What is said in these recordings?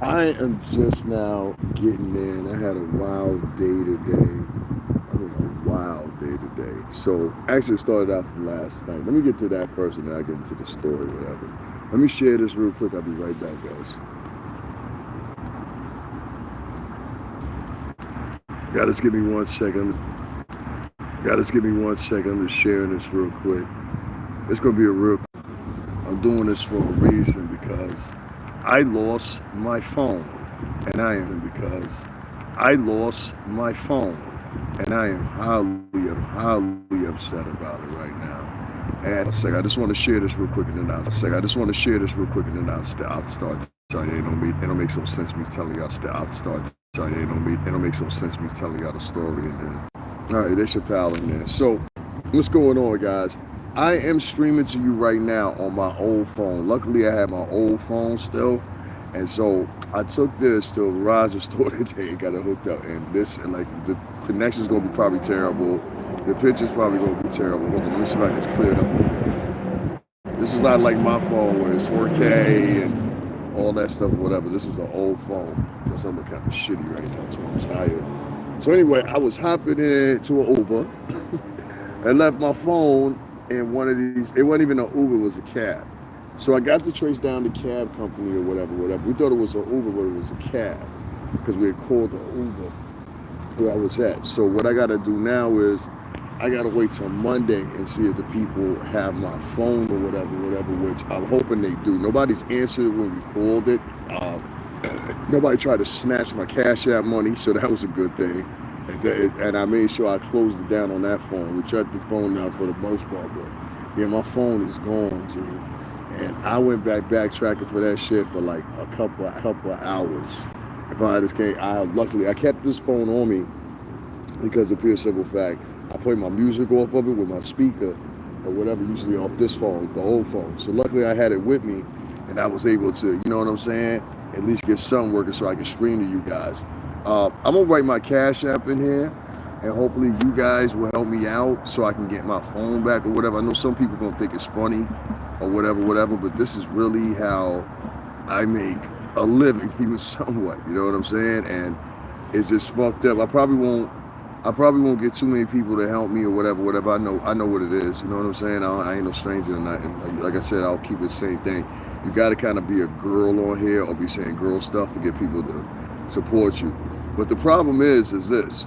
I am just now getting in. I had a wild day today. I mean, a wild day today. So, actually, it started out from last night. Let me get to that first and then I get into the story, whatever. Let me share this real quick. I'll be right back, guys. Y'all just give me 1 second. Y'all just give me 1 second. I'm just sharing this real quick. It's going to be a real. I'm doing this for a reason because I lost my phone. And I am because I lost my phone. And I am highly upset about it right now. And I just want to share this real quick and then I just want to share this real quick and then I'll start telling you. It don't make some sense me telling y'all. I'll start telling you. It don't make some sense me telling y'all the story and then. All right, there's Chappelle in there. So, what's going on, guys? I am streaming to you right now on my old phone. Luckily, I have my old phone still. And so I took this to Verizon store today and got it hooked up. And like the connection's gonna be probably terrible. The picture's probably gonna be terrible. Hold on, let me see if I can clear it up. This is not like my phone where it's 4K and all that stuff or whatever. This is an old phone because I'm kind of shitty right now, so I'm tired. So anyway, I was hopping into an Uber and left my phone in one of these. It wasn't even an Uber, it was a cab. So I got to trace down the cab company or whatever. We thought it was an Uber, but it was a cab because we had called the Uber where I was at. So what I got to do now is I got to wait till Monday and see if the people have my phone or whatever, which I'm hoping they do. Nobody's answered when we called it. Nobody tried to snatch my Cash App money, so that was a good thing. And I made sure I closed it down on that phone. We shut the phone down for the most part, but yeah, my phone is gone, G. And I went backtracking for that shit for like a couple of hours. If I just can't, luckily I kept this phone on me because of pure simple fact, I play my music off of it with my speaker or whatever, usually off this phone, the old phone. So luckily I had it with me, and I was able to, you know what I'm saying, at least get something working so I can stream to you guys. I'm gonna write my Cash App in here, and hopefully you guys will help me out so I can get my phone back or whatever. I know some people gonna think it's funny or whatever, but this is really how I make a living, even somewhat, you know what I'm saying? And it's just fucked up. I probably won't get too many people to help me or whatever. I know what it is, you know what I'm saying? I ain't no stranger to nothing. Like I said, I'll keep it the same thing. You gotta kind of be a girl on here or be saying girl stuff to get people to support you. But the problem is this.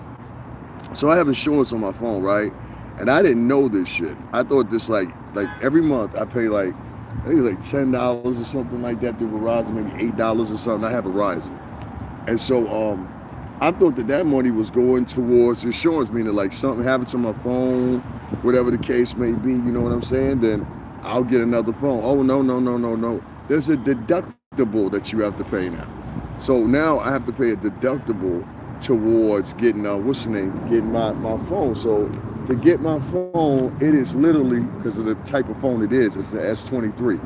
So I have insurance on my phone, right? And I didn't know this shit. I thought this like every month I pay like I think it's like $10 or something like that through Verizon, maybe $8 or something. I have Verizon, and so I thought that money was going towards insurance, meaning like something happened to my phone, whatever the case may be. You know what I'm saying? Then I'll get another phone. Oh no. There's a deductible that you have to pay now. So now I have to pay a deductible towards getting getting my phone. So to get my phone, it is literally, because of the type of phone it is, it's the S23.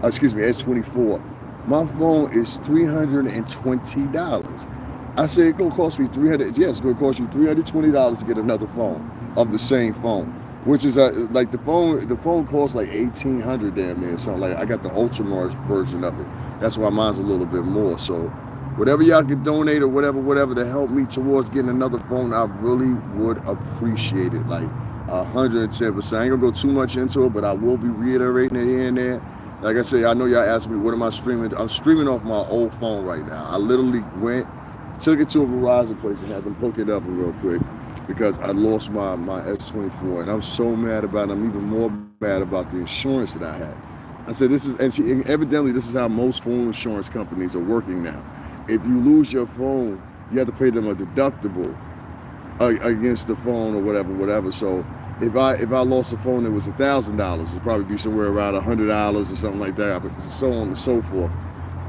S24. My phone is $320. I said it's gonna cost me it's gonna cost you $320 to get another phone of the same phone. Which is like the phone costs like $1,800 damn near something. Like I got the ultra version of it. That's why mine's a little bit more. So whatever y'all can donate or whatever to help me towards getting another phone, I really would appreciate it. Like 110%. I ain't gonna go too much into it, but I will be reiterating it here and there. Like I say, I know y'all asked me, what am I streaming? I'm streaming off my old phone right now. I literally took it to a Verizon place and had them hook it up real quick because I lost my S24, and I'm so mad about it. I'm even more mad about the insurance that I had. I said, evidently this is how most phone insurance companies are working now. If you lose your phone, you have to pay them a deductible against the phone or whatever. So if I lost a phone that was $1,000, it'd probably be somewhere around $100 or something like that, but so on and so forth.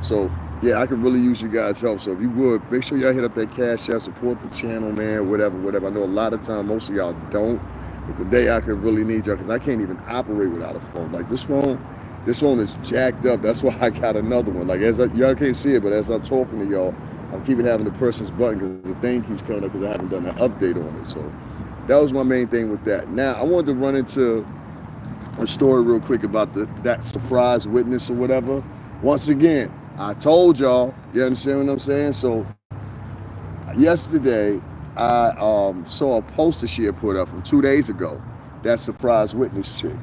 So yeah, I could really use you guys' help. So if you would, make sure y'all hit up that Cash App, support the channel, man, whatever. I know a lot of time most of y'all don't, but today I could really need y'all because I can't even operate without a phone. Like this phone is jacked up. That's why I got another one. Like y'all can't see it, but as I'm talking to y'all, I'm keeping having to press this button because the thing keeps coming up because I haven't done an update on it. So that was my main thing with that. Now I wanted to run into a story real quick about that surprise witness or whatever. Once again, I told y'all. You understand what I'm saying? So yesterday, I saw a poster she had put up from 2 days ago. That surprise witness chick,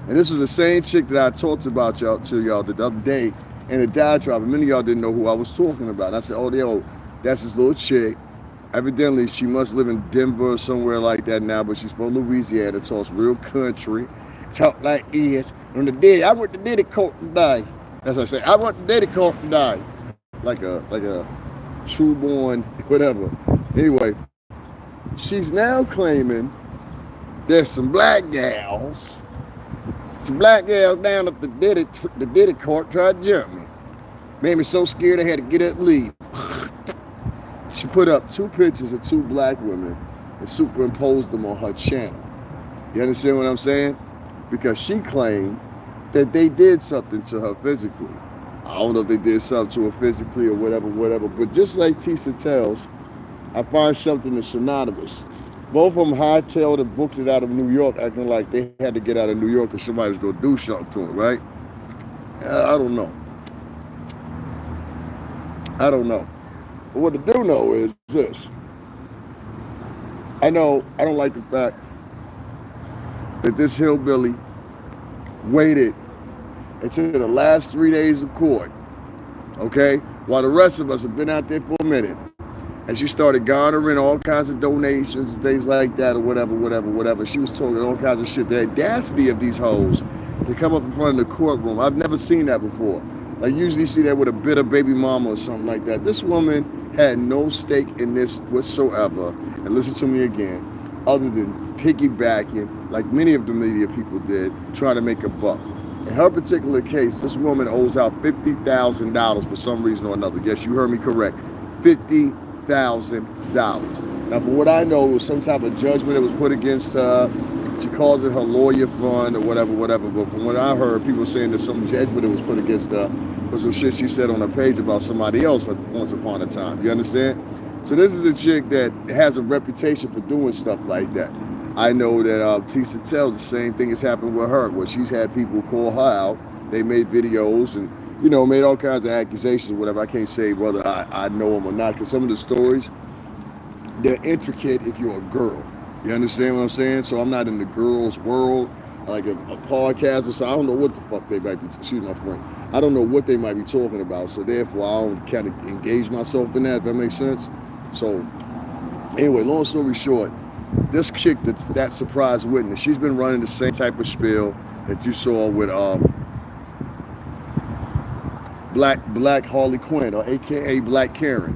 and this was the same chick that I talked about y'all the other day in a diatribe. Many of y'all didn't know who I was talking about. And I said, "Oh, yo, that's this little chick. Evidently, she must live in Denver or somewhere like that now, but she's from Louisiana. Talks real country, talk like this. On the Diddy, I went to Diddy court today. As I say, I went to Diddy court today, like a true born whatever. Anyway, she's now claiming there's some black gals down at the Diddy court tried to jump me. Made me so scared I had to get up and leave. She put up 2 pictures of 2 black women and superimposed them on her channel. You understand what I'm saying? Because she claimed that they did something to her physically. I don't know if they did something to her physically or whatever. But just like Tisa Tells, I find something that's synonymous. Both of them hightailed and booked it out of New York, acting like they had to get out of New York because somebody was going to do something to them, right? I don't know. But what I do know is this. I don't like the fact that this hillbilly waited until the last 3 days of court, okay? While the rest of us have been out there for a minute. And she started garnering all kinds of donations and things like that or whatever. She was talking all kinds of shit. The audacity of these hoes to come up in front of the courtroom. I've never seen that before. Like, usually you see that with a bitter baby mama or something like that. This woman had no stake in this whatsoever. And listen to me again, other than piggybacking, like many of the media people did, trying to make a buck. In her particular case, this woman owes out $50,000 for some reason or another. Yes, you heard me correct. $50,000. Now, from what I know, it was some type of judgment that was put against her. She calls it her lawyer fund or whatever. But from what I heard, people saying there's some judgment that was put against her for some shit she said on her page about somebody else once upon a time. You understand? So this is a chick that has a reputation for doing stuff like that. I know that Tisa Tells the same thing has happened with her, where she's had people call her out. They made videos and, made all kinds of accusations, whatever. I can't say whether I know them or not, because some of the stories, they're intricate if you're a girl. You understand what I'm saying? So I'm not in the girls' world, like a podcaster, so I don't know what the fuck they might be, excuse my friend. I don't know what they might be talking about, so therefore I don't kind of engage myself in that, if that makes sense. So anyway, long story short, this chick that surprise witness, she's been running the same type of spiel that you saw with Black Harley Quinn, or AKA Black Karen.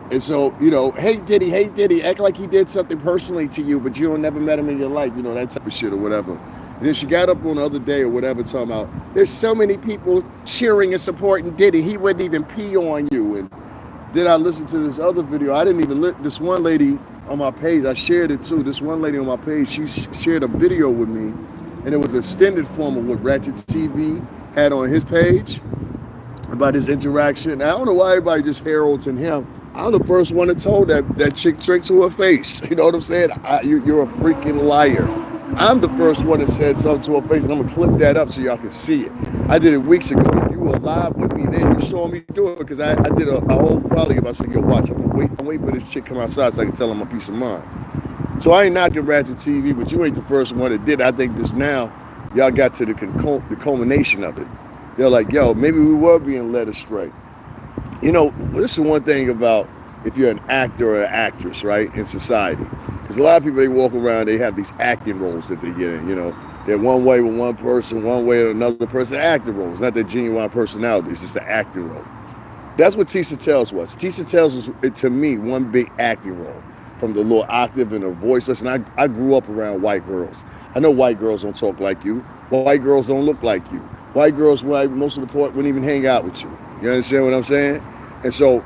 And so, hey Diddy, act like he did something personally to you, but you don't never met him in your life, that type of shit or whatever. And then she got up on the other day or whatever talking about, there's so many people cheering and supporting Diddy, he wouldn't even pee on you. And then I listened to this other video. I didn't even this one lady on my page, I shared it too. This one lady on my page, she shared a video with me, and it was an extended form of what Ratchet TV had on his page about his interaction. Now, I don't know why everybody just heralds in him. I'm the first one that told that chick straight to her face. You know what I'm saying? You're a freaking liar. I'm the first one that said something to her face, and I'm gonna clip that up so y'all can see it. I did it weeks ago. If you were live with me then, you saw me do it, because I did a whole probably about saying, yo, watch, I'm waiting for this chick to come outside so I can tell her my peace of mind. So I ain't knocking Ratchet TV, but you ain't the first one that did. I think this now, y'all got to the culmination of it. They're like, yo, maybe we were being led astray. This is one thing about if you're an actor or an actress, right, in society. Because a lot of people, they walk around, they have these acting roles that they get in, They're one way with one person, one way with another person. Acting roles, not their genuine personality. It's just an acting role. That's what Tisa Tells was. Tisa Tells was, to me, one big acting role. From the little octave and the voice. Listen, I grew up around white girls. I know white girls don't talk like you. White girls don't look like you. White girls, most of the part, wouldn't even hang out with you. You understand what I'm saying? And so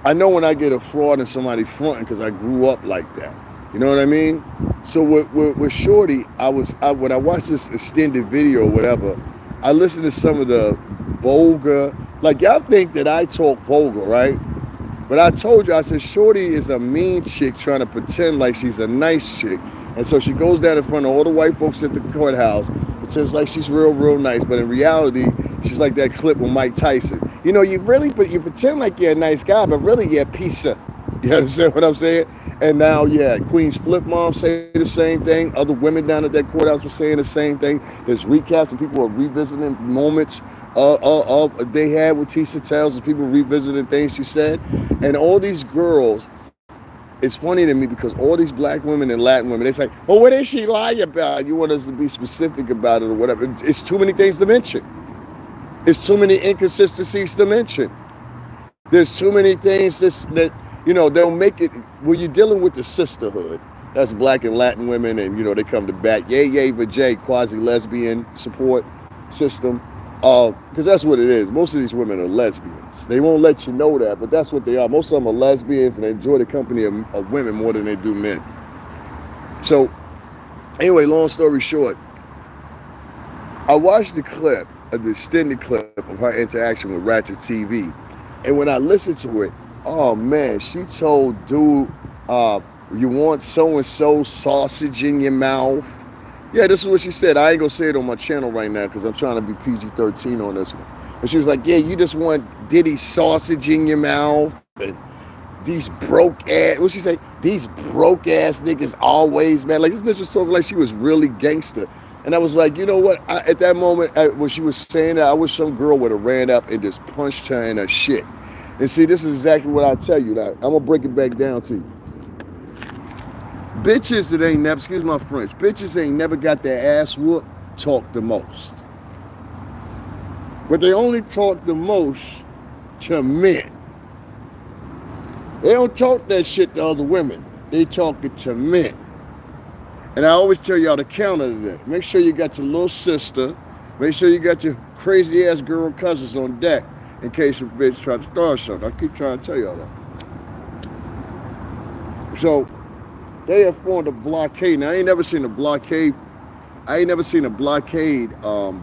I know when I get a fraud and somebody fronting, because I grew up like that. You know what I mean? So with Shorty, when I watched this extended video or whatever, I listened to some of the vulgar, like y'all think that I talk vulgar, right? But I told you, I said, Shorty is a mean chick trying to pretend like she's a nice chick. And so she goes down in front of all the white folks at the courthouse, pretends like she's real, real nice. But in reality, she's like that clip with Mike Tyson. You know, you pretend like you're a nice guy, but really you're a piece of. You understand what I'm saying? And now, yeah, Queen's flip mom say the same thing. Other women down at that courthouse were saying the same thing. There's recaps and people are revisiting moments they had with Tisa Tells, and people revisiting things she said. And all these girls, it's funny to me because all these black women and Latin women, they say, "Oh, what did she lie about?" You want us to be specific about it or whatever. It's too many things to mention. It's too many inconsistencies to mention. There's too many things that they'll make it when you're dealing with the sisterhood. That's black and Latin women, and they come to bat, yay, vajay, quasi-lesbian support system. Because that's what it is. Most of these women are lesbians. They won't let you know that, but that's what they are. Most of them are lesbians, and they enjoy the company of women more than they do men. So, anyway, long story short, I watched the clip, the extended clip of her interaction with Ratchet TV, and when I listened to it, oh man, she told dude, you want so-and-so sausage in your mouth? Yeah, this is what she said. I ain't gonna say it on my channel right now because I'm trying to be PG-13 on this one. But she was like, yeah, you just want Diddy sausage in your mouth, and these broke ass, what'd she say? These broke ass niggas always, man. Like, this bitch was talking like she was really gangster. And I was like, you know what? At that moment, when she was saying that, I wish some girl would have ran up and just punched her in her shit. And see, this is exactly what I tell you. Now, I'm gonna break it back down to you. Bitches that ain't never, excuse my French, bitches ain't never got their ass whooped talk the most. But they only talk the most to men. They don't talk that shit to other women. They talk it to men. And I always tell y'all the counter to that. Make sure you got your little sister. Make sure you got your crazy ass girl cousins on deck in case a bitch try to start something. I keep trying to tell y'all that. So they have formed a blockade. Now I ain't never seen a blockade.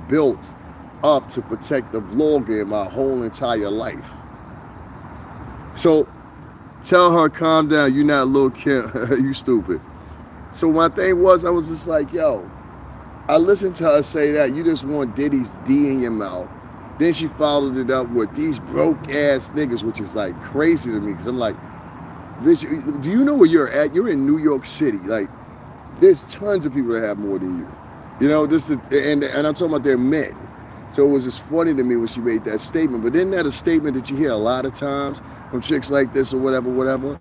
Built up to protect the vlogger in my whole entire life. So tell her, calm down. You're not Lil Kim. You stupid. So my thing was, I was just like, yo, I listened to her say that you just want Diddy's D in your mouth. Then she followed it up with these broke ass niggas, which is like crazy to me because I'm like, bitch, do you know where you're at? You're in New York City. Like, there's tons of people that have more than you. And I'm talking about their men. So it was just funny to me when she made that statement. But isn't that a statement that you hear a lot of times from chicks like this or whatever?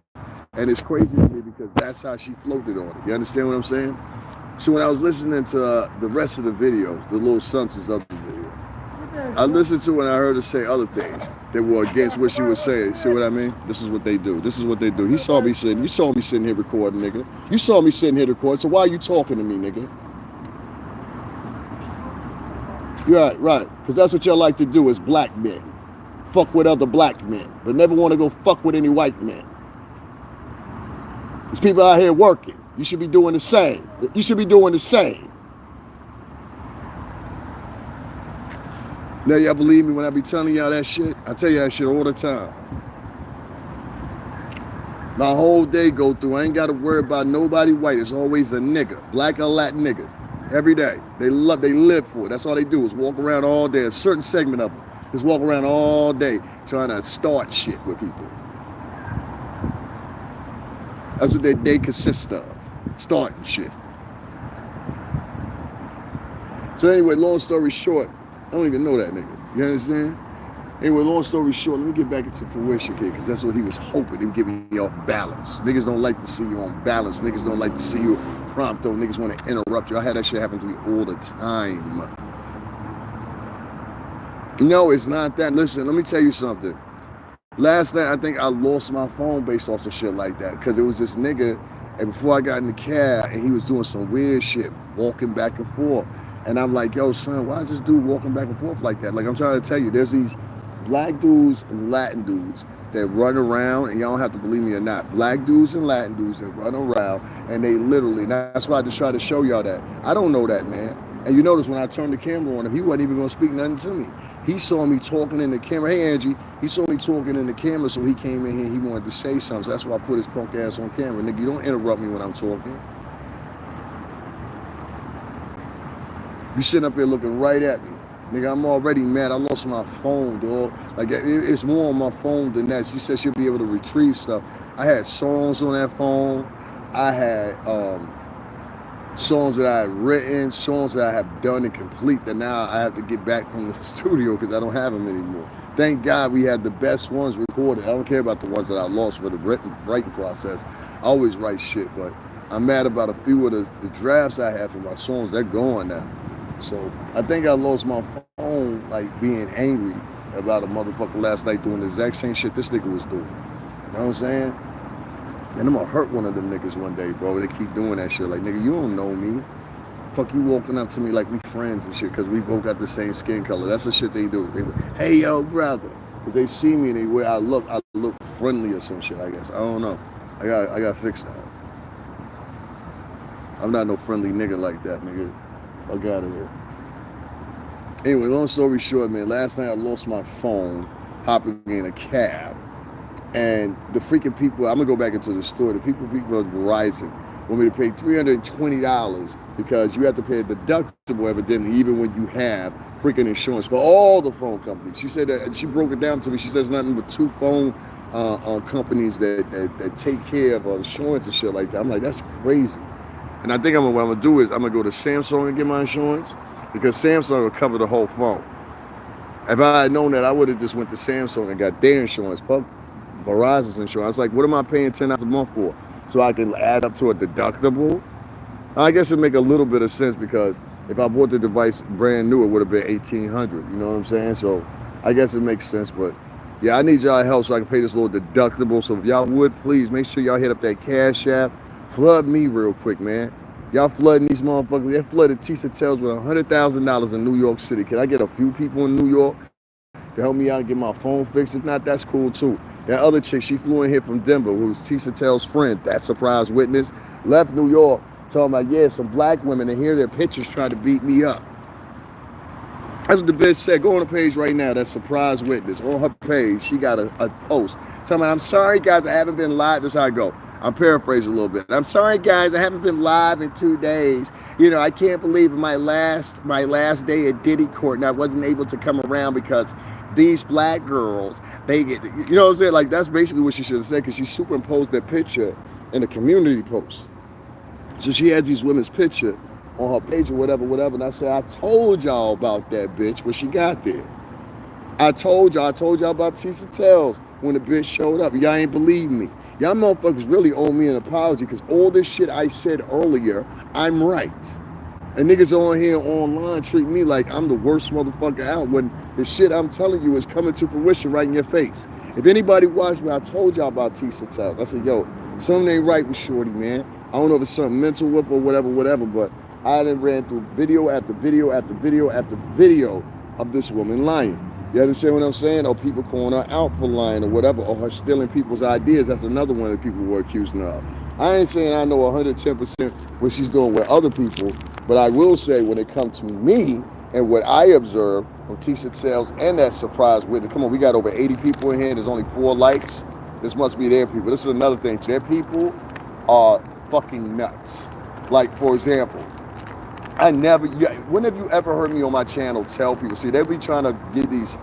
And it's crazy to me because that's how she floated on it. You understand what I'm saying? So when I was listening to the rest of the video, the little substance of the video, I listened to it and I heard her say other things that were against what she was saying. See what I mean? This is what they do. This is what they do. You saw me sitting here recording, nigga. You saw me sitting here recording, so why are you talking to me, nigga? Right. Because that's what y'all like to do as black men. Fuck with other black men, but never want to go fuck with any white men. There's people out here working. You should be doing the same. Now y'all believe me when I be telling y'all that shit? I tell you that shit all the time. My whole day go through. I ain't got to worry about nobody white. It's always a nigga, black or Latin nigga. Every day. They live for it. That's all they do is walk around all day. A certain segment of them just walk around all day trying to start shit with people. That's what their day consists of. Starting shit. So anyway, long story short, I don't even know that nigga. You understand? Anyway, long story short, let me get back into fruition here, because that's what he was hoping. He was giving you off balance. Niggas don't like to see you on balance. Niggas don't like to see you prompto. Niggas want to interrupt you. I had that shit happen to me all the time. No, it's not that. Listen, let me tell you something. Last night, I think I lost my phone based off some shit like that, because it was this nigga, and before I got in the cab, and he was doing some weird shit, walking back and forth. And I'm like, yo, son, why is this dude walking back and forth like that? Like, I'm trying to tell you, there's these black dudes and Latin dudes that run around, and y'all don't have to believe me or not. Black dudes and Latin dudes that run around, and they literally, and that's why I just try to show y'all that. I don't know that, man. And you notice when I turned the camera on him, he wasn't even going to speak nothing to me. He saw me talking in the camera. Hey, Angie. He saw me talking in the camera, so he came in here and he wanted to say something. So that's why I put his punk ass on camera. Nigga, you don't interrupt me when I'm talking. You sitting up here looking right at me. Nigga, I'm already mad. I lost my phone, dog. Like, it's more on my phone than that. She said she'll be able to retrieve stuff. I had songs on that phone. I had songs that I had written, songs that I have done and complete that now I have to get back from the studio because I don't have them anymore. Thank God we had the best ones recorded. I don't care about the ones that I lost for the writing process. I always write shit, but I'm mad about a few of the drafts I have for my songs. They're gone now. So I think I lost my phone, like being angry about a motherfucker last night doing the exact same shit this nigga was doing. You know what I'm saying? And I'm gonna hurt one of them niggas one day, bro. They keep doing that shit. Like, nigga, you don't know me. Fuck you walking up to me like we friends and shit, because we both got the same skin color. That's the shit they do. They like, hey, yo, brother. Because they see me and the way I look friendly or some shit, I guess. I don't know. I gotta fix that. I'm not no friendly nigga like that, nigga. Fuck out of here. Anyway, long story short, man, last night I lost my phone hopping in a cab. And the freaking people, I'm gonna go back into the store, the people of Verizon want me to pay $320 because you have to pay a deductible evidently even when you have freaking insurance for all the phone companies. She said that, and she broke it down to me. She says nothing but 2 phone companies that take care of insurance and shit like that. I'm like, that's crazy. And I think what I'm gonna do is I'm gonna go to Samsung and get my insurance because Samsung will cover the whole phone. If I had known that, I would have just went to Samsung and got their insurance. Fuck Verizon's insurance. Like, what am I paying $10 a month for? So I can add up to a deductible? I guess it make a little bit of sense because if I bought the device brand new, it would have been $1,800. You know what I'm saying? So I guess it makes sense. But yeah, I need y'all help so I can pay this little deductible. So if y'all would, please make sure y'all hit up that Cash App. Flood me real quick, man. Y'all flooding these motherfuckers. They flooded Tisa Tells with $100,000 in New York City. Can I get a few people in New York to help me out and get my phone fixed? If not, that's cool too. That other chick, she flew in here from Denver, who was Tisa Tells' friend, that surprise witness, left New York, talking about, yeah, some black women, and here their pictures trying to beat me up. That's what the bitch said. Go on the page right now, that surprise witness. On her page, she got a post. Talking about, I'm sorry, guys, I haven't been live. This is how I go. I'm paraphrasing a little bit. I'm sorry, guys, I haven't been live in 2 days. You know, I can't believe my last day at Diddy court, and I wasn't able to come around because these black girls, they get, you know what I'm saying? Like, that's basically what she should have said, because she superimposed that picture in a community post. So she has these women's picture on her page or whatever, and I said, I told y'all about that bitch when she got there. I told y'all about Tisa Tells when the bitch showed up. Y'all ain't believe me. Y'all motherfuckers really owe me an apology because all this shit I said earlier, I'm right. And niggas on here online treat me like I'm the worst motherfucker out when the shit I'm telling you is coming to fruition right in your face. If anybody watched me, I told y'all about Tisa Tells. I said, yo, something ain't right with Shorty, man. I don't know if it's something mental with or whatever, but I done ran through video after video after video after video of this woman lying. You understand what I'm saying? Or people calling her out for lying or whatever, or her stealing people's ideas. That's another one that people were accusing her of. I ain't saying I know 110% what she's doing with other people, but I will say when it comes to me and what I observe from Tisa Tells and that surprise witness. Come on, we got over 80 people in here. There's only 4 likes. This must be their people. This is another thing. Their people are fucking nuts. Like, for example, when have you ever heard me on my channel tell people, see, they be trying to get these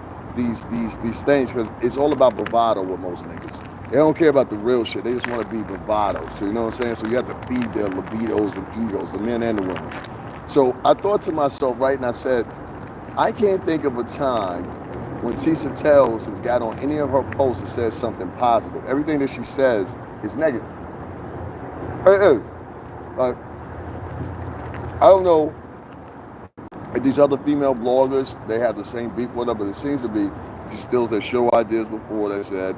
things because it's all about bravado with most niggas. They don't care about the real shit. They just want to be bravado. So you know what I'm saying? So you have to feed their libidos and egos, the men and the women. So I thought to myself, right, and I said, I can't think of a time when Tisa Tells has got on any of her posts and says something positive. Everything that she says is negative. I don't know if these other female bloggers, they have the same beef with her, but it seems to be she steals their show ideas before. They said,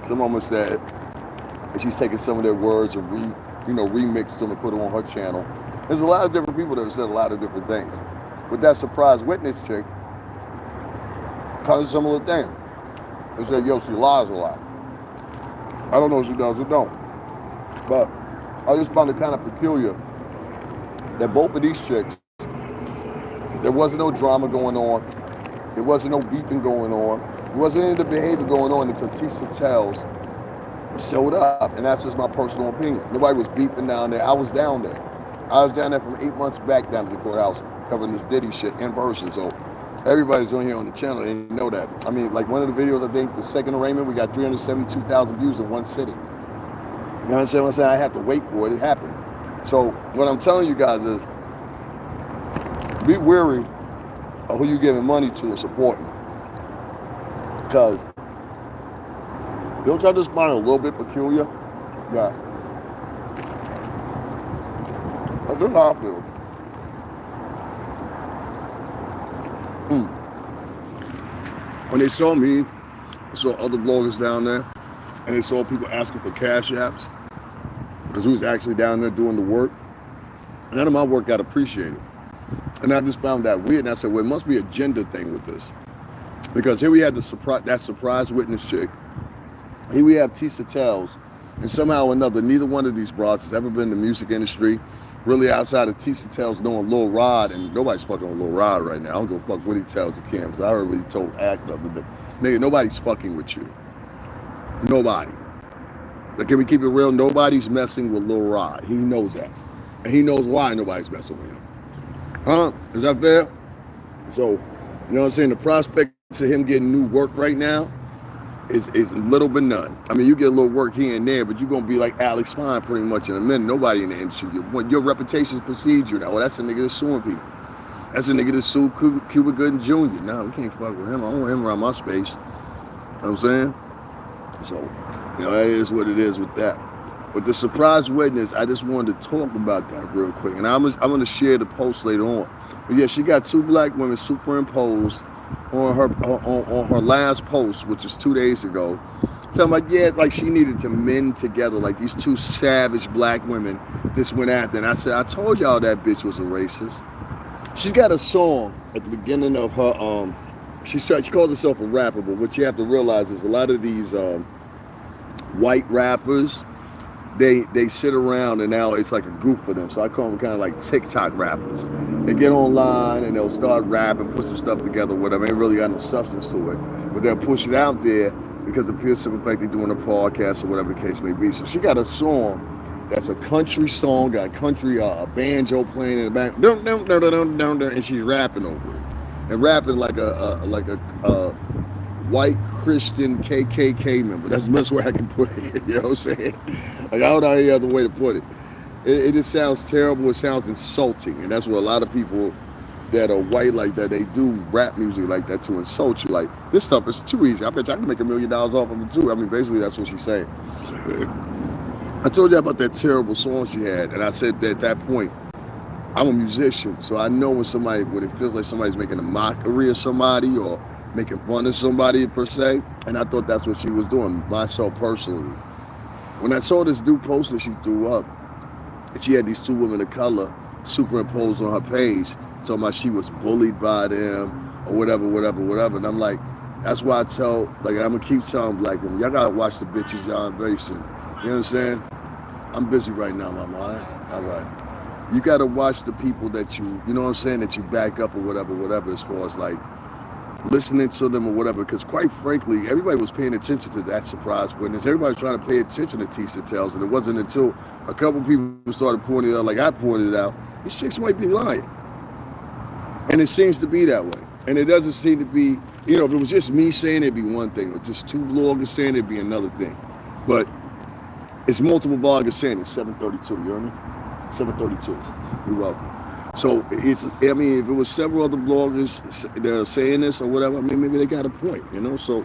some of them said that she's taking some of their words and remixed them and put them on her channel. There's a lot of different people that have said a lot of different things. With that surprise witness chick, kind of similar thing. They said, yo, she lies a lot. I don't know if she does or don't. But I just found it kind of peculiar that both of these chicks, there wasn't no drama going on. There wasn't no beefing going on. There wasn't any of the behavior going on until Tisa Tells showed up. And that's just my personal opinion. Nobody was beefing down there. I was down there. I was down there from 8 months back down to the courthouse covering this Diddy shit in person. So Everybody's on here on the channel, they know that. I mean, like one of the videos, I think the second arraignment, we got 372,000 views in one sitting. You know what I'm saying? I'm saying I had to wait for it. It happened. So what I'm telling you guys is, be wary of who you're giving money to or supporting. Because don't y'all just find a little bit peculiar? Yeah. This is how I feel. When they saw me, I saw other bloggers down there, and they saw people asking for cash apps, because we was actually down there doing the work. None of my work got appreciated. And I just found that weird, and I said, well, it must be a gender thing with this. Because here we had that surprise witness chick. Here we have Tisa Tells, and somehow or another, neither one of these broads has ever been in the music industry, really outside of Tisa Tells knowing Lil Rod, and nobody's fucking with Lil Rod right now. I don't give a fuck what he tells the cameras. I already told Act the other day, nigga, nobody's fucking with you. Nobody. But can we keep it real? Nobody's messing with Lil Rod. He knows that. And he knows why nobody's messing with him. Huh? Is that fair? So, you know what I'm saying? The prospect of him getting new work right now is little but none. I mean, you get a little work here and there, but you're going to be like Alex Fine pretty much in a minute. Nobody in the industry. Your reputation precedes you now. Well, that's a nigga that's suing people. That's a nigga that sued Cuba Gooding Jr. Nah, we can't fuck with him. I don't want him around my space. You know what I'm saying? So, you know, that is what it is with that. But the surprise witness, I just wanted to talk about that real quick. And I'm going to share the post later on. But yeah, she got two black women superimposed on her last post, which was 2 days ago. Talking about, yeah, like she needed to mend together, like these two savage black women this went after. And I said, I told y'all that bitch was a racist. She's got a song at the beginning of her, she calls herself a rapper, but what you have to realize is a lot of these white rappers, they sit around and now it's like a goof for them. So I call them kind of like TikTok rappers. They get online and they'll start rapping, put some stuff together, whatever. Ain't really got no substance to it. But they'll push it out there because it appears to the fact they're doing a podcast or whatever the case may be. So she got a song that's a country song, got country banjo playing in the back, and she's rapping over it. And rapping like a white Christian KKK member. That's the best way I can put it. You know what I'm saying? Like, I don't know any other way to put it. It just sounds terrible. It sounds insulting. And that's what a lot of people that are white like that, they do rap music like that to insult you. Like, this stuff is too easy. I bet you I can make $1 million off of it too. I mean, basically, that's what she's saying. I told you about that terrible song she had. And I said that at that point, I'm a musician. So I know when it feels like somebody's making a mockery of somebody or making fun of somebody per se, and I thought that's what she was doing, myself personally. When I saw this dude post that she threw up, and she had these two women of color superimposed on her page, talking about she was bullied by them, or whatever, and I'm like, that's why I tell, like, I'm gonna keep telling black women, y'all gotta watch the bitches y'all embracing. You know what I'm saying? I'm busy right now, my mind. All right. You gotta watch the people that you know what I'm saying, that you back up or whatever, as far as like, listening to them or whatever, because quite frankly, everybody was paying attention to that surprise witness. Everybody's trying to pay attention to Tisa Tells, and it wasn't until a couple people started pointing it out, like I pointed it out, these chicks might be lying. And it seems to be that way. And it doesn't seem to be, you know, if it was just me saying it, it'd be one thing, or just two bloggers saying it, it'd be another thing. But it's multiple bloggers saying it's 732, you hear me? 732. You're welcome. So it's, I mean, if it was several other bloggers that are saying this or whatever, I mean, maybe they got a point, you know? So,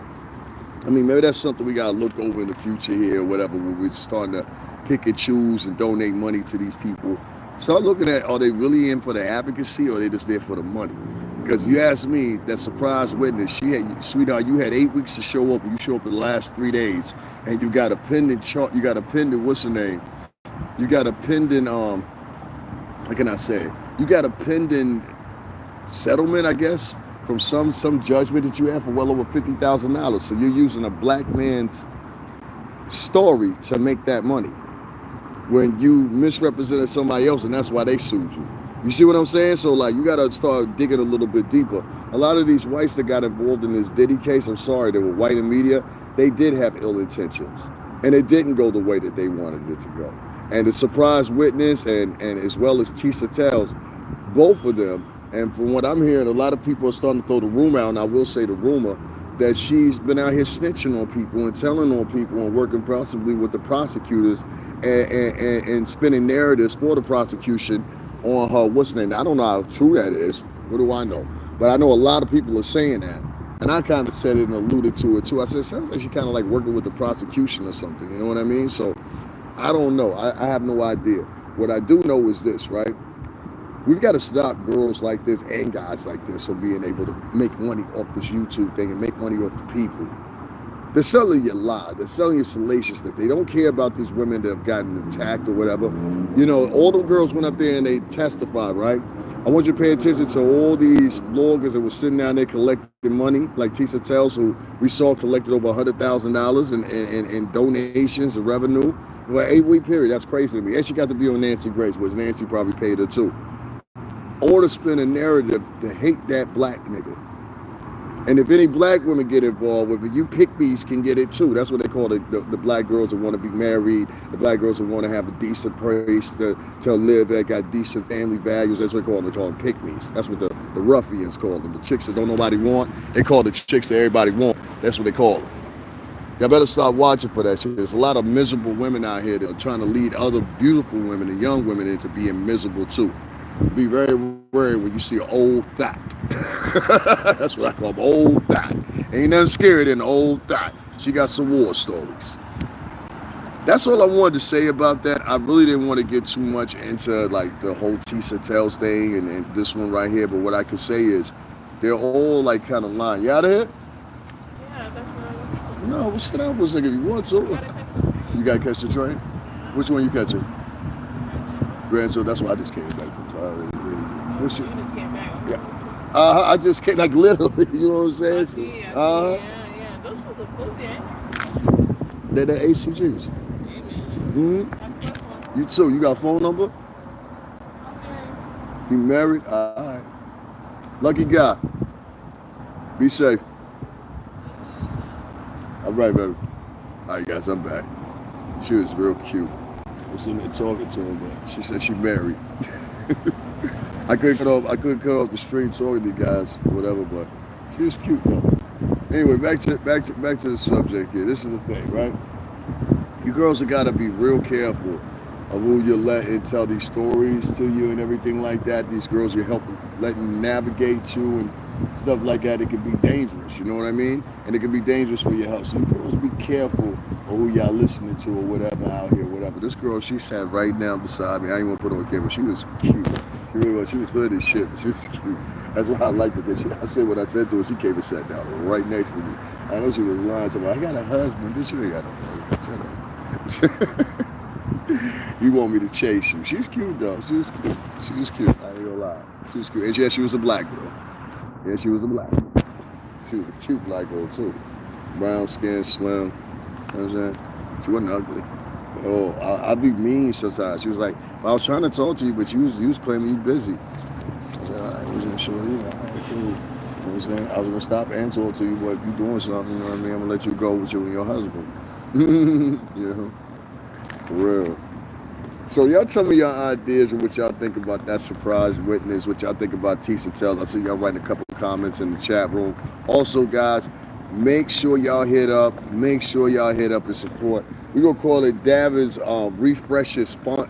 I mean, maybe that's something we got to look over in the future here or whatever, where we're starting to pick and choose and donate money to these people. Start looking at, are they really in for the advocacy or are they just there for the money? Because if you ask me, that surprise witness, sweetheart, you had 8 weeks to show up, and you show up in the last 3 days, and you got a pending chart, you got a pending, what's the name? You got a pending, how can I say it? You got a pending settlement, I guess, from some judgment that you have for well over $50,000. So you're using a black man's story to make that money when you misrepresented somebody else, and that's why they sued you. You see what I'm saying? So, like, you got to start digging a little bit deeper. A lot of these whites that got involved in this Diddy case, I'm sorry, they were white in media, they did have ill intentions. And it didn't go the way that they wanted it to go. And the surprise witness and as well as Tisa Tells, both of them And from what I'm hearing, a lot of people are starting to throw the rumor out, and I will say the rumor, that she's been out here snitching on people and telling on people and working possibly with the prosecutors and spinning narratives for the prosecution on her, what's the name? I don't know how true that is. What do I know? But I know a lot of people are saying that. And I kind of said it and alluded to it too. I said, it sounds like she kind of like working with the prosecution or something. You know what I mean? So I don't know. I have no idea. What I do know is this, right? We've got to stop girls like this and guys like this from being able to make money off this YouTube thing and make money off the people. They're selling you lies. They're selling you salaciousness. They don't care about these women that have gotten attacked or whatever. You know, all the girls went up there and they testified, right? I want you to pay attention to all these bloggers that were sitting down there collecting money, like Tisa Tells, who we saw collected over $100,000 in donations and revenue for an 8-week period. That's crazy to me. And she got to be on Nancy Grace, which Nancy probably paid her too. Or to spin a narrative to hate that black nigga. And if any black women get involved with it, you pick-me's can get it too. That's what they call the black girls that want to be married, the black girls that want to have a decent place to live, that got decent family values. That's what they call them. They call them pick-me's. That's what the ruffians call them. The chicks that don't nobody want, they call the chicks that everybody want. That's what they call them. Y'all better start watching for that shit. There's a lot of miserable women out here that are trying to lead other beautiful women and young women into being miserable too. Be very worried when you see an old thot. That's what I call them, old thot. Ain't nothing scary than an old thot. She got some war stories. That's all I wanted to say about that. I really didn't want to get too much into like the whole Tisa Tells thing and this one right here. But what I could say is they're all like kind of lying. You out of here? Yeah, that's what I'm looking for. No, we'll sit down for a second if you want to. You got to catch the train? Which one you catching? Grand, so that's why I just came back from. What's your? You just came back. Yeah. I just came, like literally. You know what I'm saying? Yeah. Those shoes look cozy. I ain't never seen them. They're the ACGs. Amen. You too. You got a phone number? Okay. You married? All right. Lucky guy. Be safe. All right, baby. All right, guys, I'm back. She was real cute. I was sitting there talking to her, but she said she married. I couldn't cut off the stream talking to you guys, whatever, but she was cute though. Anyway, back to the subject here. This is the thing, right? You girls have got to be real careful of who you're letting tell these stories to you and everything like that. These girls you're helping, letting navigate you and stuff like that. It can be dangerous, you know what I mean? And it can be dangerous for your health. So you girls be careful of who y'all listening to or whatever out here, whatever. This girl, she sat right down beside me. I ain't want to put her on camera. She was cute. She really was. She was hood as shit, but she was cute. That's why I liked her, because I said what I said to her. She came and sat down right next to me. I know she was lying to me. I got a husband. Bitch, you ain't got no husband. Shut up. You want me to chase you. She's cute, though. She was cute. She was cute. I ain't gonna lie. She was cute. And yeah, she was a black girl. Yeah, she was a black girl. She was a cute black girl, too. Brown skin, slim. You know what I'm saying? She wasn't ugly. Oh, I'd be mean sometimes. She was like, I was trying to talk to you, but you was claiming you busy. I said, I wasn't sure either. All right, cool. You know what I'm saying? I was going to stop and talk to you, but if you doing something, you know what I mean? I'm going to let you go with you and your husband. You know? For real. So y'all tell me your ideas and what y'all think about that surprise witness, what y'all think about Tisa Tells. I see y'all writing a couple of comments in the chat room. Also, guys, make sure y'all hit up and support. We're going to call it David's refresh his phone,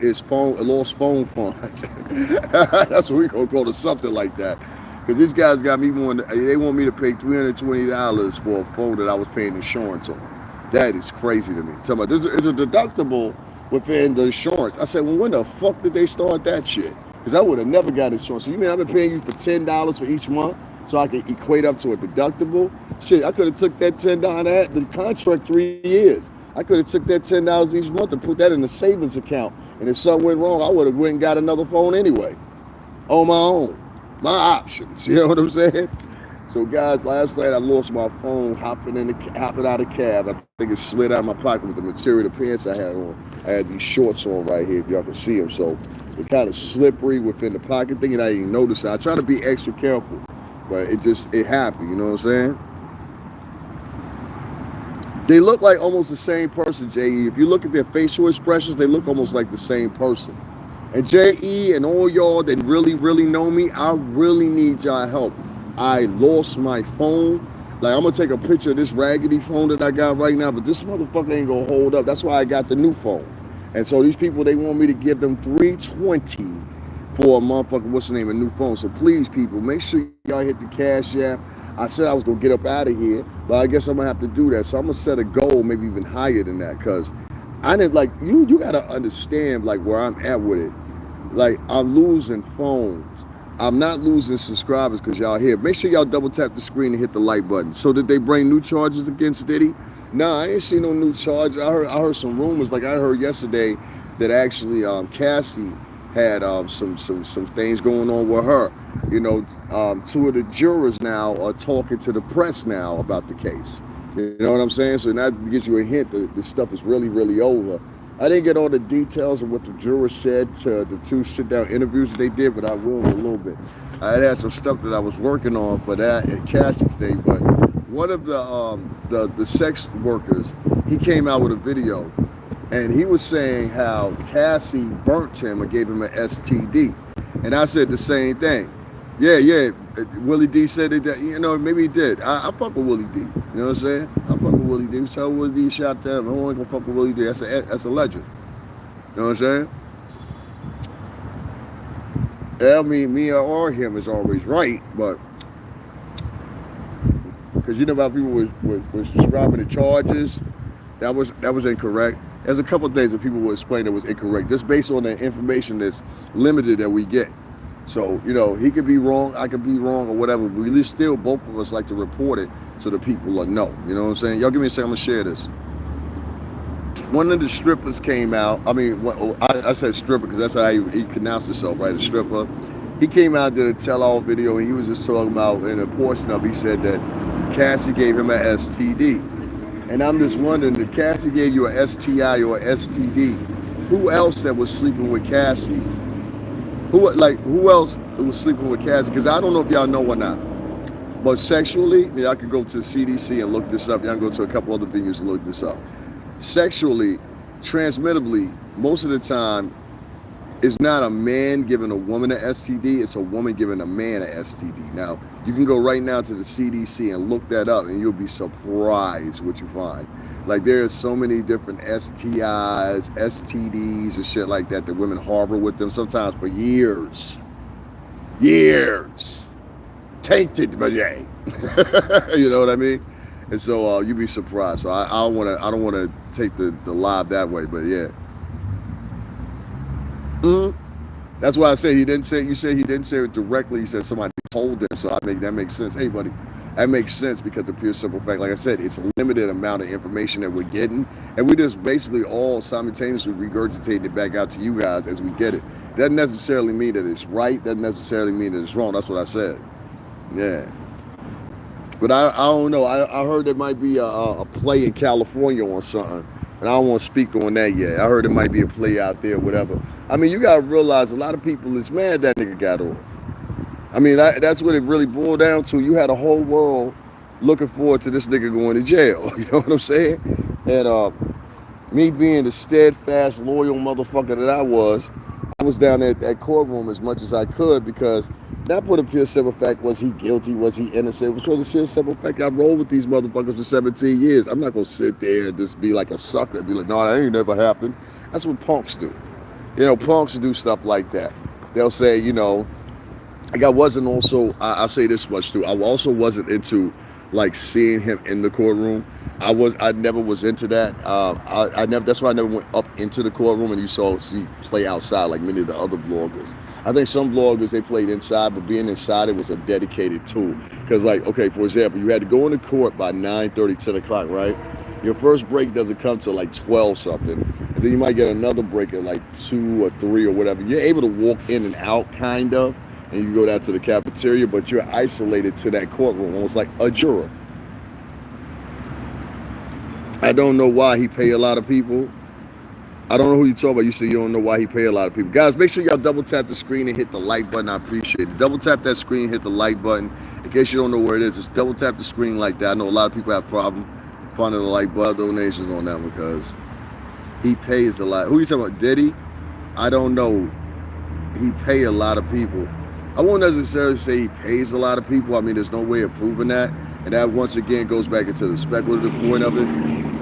lost phone fund. That's what we're going to call it, something like that. Because these guys got me they want me to pay $320 for a phone that I was paying insurance on. That is crazy to me. Tell me, this is a deductible within the insurance. I said, well, when the fuck did they start that shit? Because I would have never got insurance. So you mean I've been paying you for $10 for each month so I can equate up to a deductible? Shit, I could have took that $10, the contract 3 years. I could have took that $10 each month and put that in a savings account. And if something went wrong, I would have went and got another phone anyway. On my own. My options. You know what I'm saying? So guys, last night I lost my phone hopping out of cab. I think it slid out of my pocket with the material, the pants I had on. I had these shorts on right here, if y'all can see them. So they're kind of slippery within the pocket, thinking I didn't notice it. I try to be extra careful, but it happened, you know what I'm saying? They look like almost the same person, J.E. If you look at their facial expressions, they look almost like the same person. And J.E. and all y'all that really know me, I really need y'all help. I lost my phone. Like, I'm gonna take a picture of this raggedy phone that I got right now, but this motherfucker ain't gonna hold up. That's why I got the new phone. And so these people, they want me to give them $320 for a motherfucker, what's the name, a new phone. So please, people, make sure y'all hit the Cash App. I said I was gonna get up out of here, but I guess I'm gonna have to do that. So I'm gonna set a goal, maybe even higher than that, cause I didn't like you gotta understand like where I'm at with it. Like, I'm losing phones. I'm not losing subscribers because y'all here. Make sure y'all double tap the screen and hit the like button. So did they bring new charges against Diddy? Nah, I ain't seen no new charges. I heard some rumors. Like I heard yesterday that actually Cassie had some things going on with her. You know, two of the jurors now are talking to the press now about the case. You know what I'm saying? So now that gives you a hint that this stuff is really over. I didn't get all the details of what the jurors said to the two sit-down interviews that they did, but I will in a little bit. I had some stuff that I was working on for that at Cassie's day, but one of the sex workers, he came out with a video, and he was saying how Cassie burnt him and gave him an STD, and I said the same thing. Yeah. Willie D said it. That, you know, maybe he did. I fuck with Willie D. You know what I'm saying? I fuck with Willie D. So Willie D shot to him. I ain't gonna fuck with Willie D. That's a legend. You know what I'm saying? I mean, me or him is always right, but because you know about people was describing the charges, that was incorrect. There's a couple of things that people will explain that was incorrect. Just based on the information that's limited that we get. So, you know, he could be wrong, I could be wrong, or whatever. But at least still, both of us like to report it so the people will know. You know what I'm saying? Y'all give me a second, I'm going to share this. One of the strippers came out. I mean, I said stripper because that's how he pronounced himself, right? A stripper. He came out, did a tell-all video, and he was just talking about, in a portion of it, he said that Cassie gave him an STD. And I'm just wondering, if Cassie gave you an STI or an STD, who else that was sleeping with Cassie? Who else was sleeping with Cassie? Because I don't know if y'all know or not. But sexually, y'all can go to the CDC and look this up. Y'all can go to a couple other venues and look this up. Sexually, transmittably, most of the time, it's not a man giving a woman an STD, it's a woman giving a man an STD. Now, you can go right now to the CDC and look that up, and you'll be surprised what you find. Like, there's so many different STIs, STDs, and shit like that women harbor with them sometimes for years. Years. Tainted, Jay. You know what I mean? And so you'd be surprised. So I don't want to take the live that way, but yeah. That's why I say he didn't say. You said he didn't say it directly. He said somebody told him. So that makes sense. Hey, buddy, that makes sense because the pure simple fact, like I said, it's a limited amount of information that we're getting, and we just basically all simultaneously regurgitate it back out to you guys as we get it. Doesn't necessarily mean that it's right. Doesn't necessarily mean that it's wrong. That's what I said. Yeah. But I don't know. I heard there might be a play in California on something, and I don't want to speak on that yet. I heard there might be a play out there, whatever. I mean, you got to realize a lot of people is mad that nigga got off. I mean, that's what it really boiled down to. You had a whole world looking forward to this nigga going to jail. You know what I'm saying? And me being the steadfast, loyal motherfucker that I was down at that courtroom as much as I could because not for the pure simple fact, was he guilty, was he innocent? It was for the pure simple fact I rolled with these motherfuckers for 17 years. I'm not going to sit there and just be like a sucker and be like, no, that ain't never happened. That's what punks do. You know, punks do stuff like that. They'll say, you know, like I wasn't also, I'll say this much too, I also wasn't into like seeing him in the courtroom. I never was into that. That's why I never went up into the courtroom and you see play outside like many of the other vloggers. I think some vloggers, they played inside, but being inside, it was a dedicated tool. Because like, okay, for example, you had to go into court by 9:30, 10 o'clock, right? Your first break doesn't come till like 12 something. And then you might get another break at like 2 or 3 or whatever. You're able to walk in and out, kind of, and you go down to the cafeteria, but you're isolated to that courtroom, almost like a juror. I don't know why he pay a lot of people. I don't know who you talking about. You say you don't know why he pay a lot of people. Guys, make sure y'all double tap the screen and hit the like button. I appreciate it. Double tap that screen, hit the like button. In case you don't know where it is, just double tap the screen like that. I know a lot of people have problem finding the like button donations on that because he pays a lot. Who you talking about? Diddy? I don't know. he pay a lot of people. I won't necessarily say he pays a lot of people. I mean, there's no way of proving that. And that once again goes back into the speculative point of it.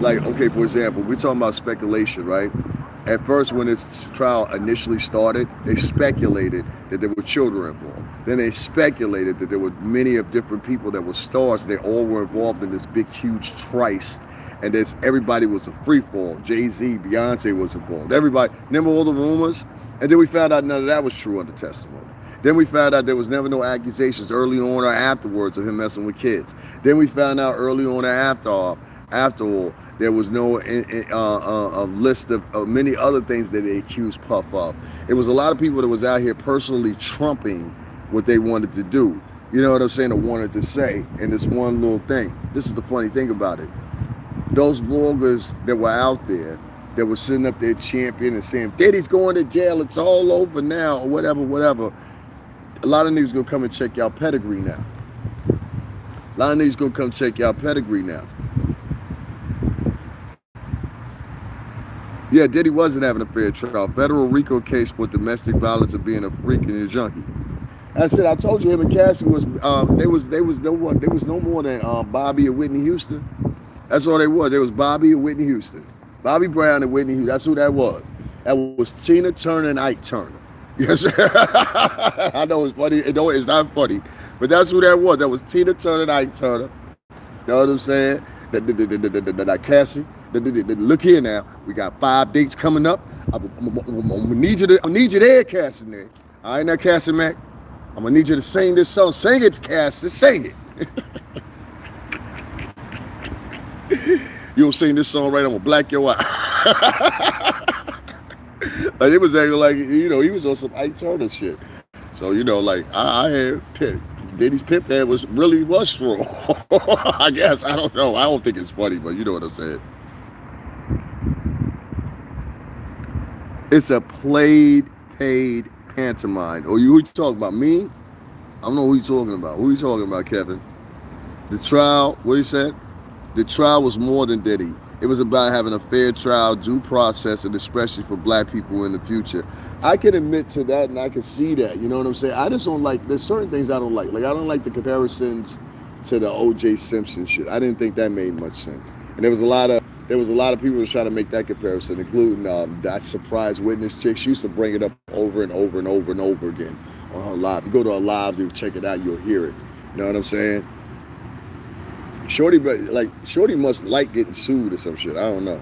Like, okay, for example, we're talking about speculation, right? At first, when this trial initially started, they speculated that there were children involved. Then they speculated that there were many of different people that were stars. They all were involved in this big, huge tryst. And this, everybody was a free fall. Jay-Z, Beyonce was involved. Everybody, remember all the rumors? And then we found out none of that was true under testimony. Then we found out there was never no accusations early on or afterwards of him messing with kids. Then we found out early on or after all, there was no list of many other things that they accused Puff of. It was a lot of people that was out here personally trumping what they wanted to do. You know what I'm saying? Or wanted to say. And this one little thing. This is the funny thing about it. Those bloggers that were out there, that were sitting up there championing and saying, Diddy's going to jail, it's all over now, or whatever. A lot of niggas gonna come and check y'all pedigree now. A lot of niggas gonna come check y'all pedigree now. Yeah, Diddy wasn't having a fair trial. Federal RICO case for domestic violence and being a freak and a junkie. I said, I told you him and Cassie was no more than Bobby and Whitney Houston. That's all they was. There was Bobby and Whitney Houston. Bobby Brown and Whitney Houston. That's who that was. That was Tina Turner and Ike Turner. Yes, I know it's funny. No, it's not funny, but that's who that was. That was Tina Turner and Ike Turner. You know what I'm saying? That Cassie. Look here now. We got 5 dates coming up. I'm gonna need you there, Cassie. There. All right, now, Cassie Mac. I'm gonna need you to sing this song. Sing it, Cassie. Sing it. You don't sing this song right, I'm gonna black your eye. Like, it was acting like, you know, he was on some Ike Turner shit. So, you know, like, I had Diddy's pimp head was strong. I guess, I don't know. I don't think it's funny, but you know what I'm saying. It's a paid pantomime. Oh, who you talking about? Me? I don't know who you talking about. Who you talking about, Kevin? The trial, what you said? The trial was more than Diddy. It was about having a fair trial, due process, and especially for black people in the future. I can admit to that, and I can see that. You know what I'm saying? I just don't like, there's certain things I don't like. Like, I don't like the comparisons to the O.J. Simpson shit. I didn't think that made much sense. And there was a lot of people that trying to make that comparison, including that surprise witness chick. She used to bring it up over and over and over and over again on her live. You go to her live, you check it out, you'll hear it. You know what I'm saying? Shorty must like getting sued or some shit. I don't know.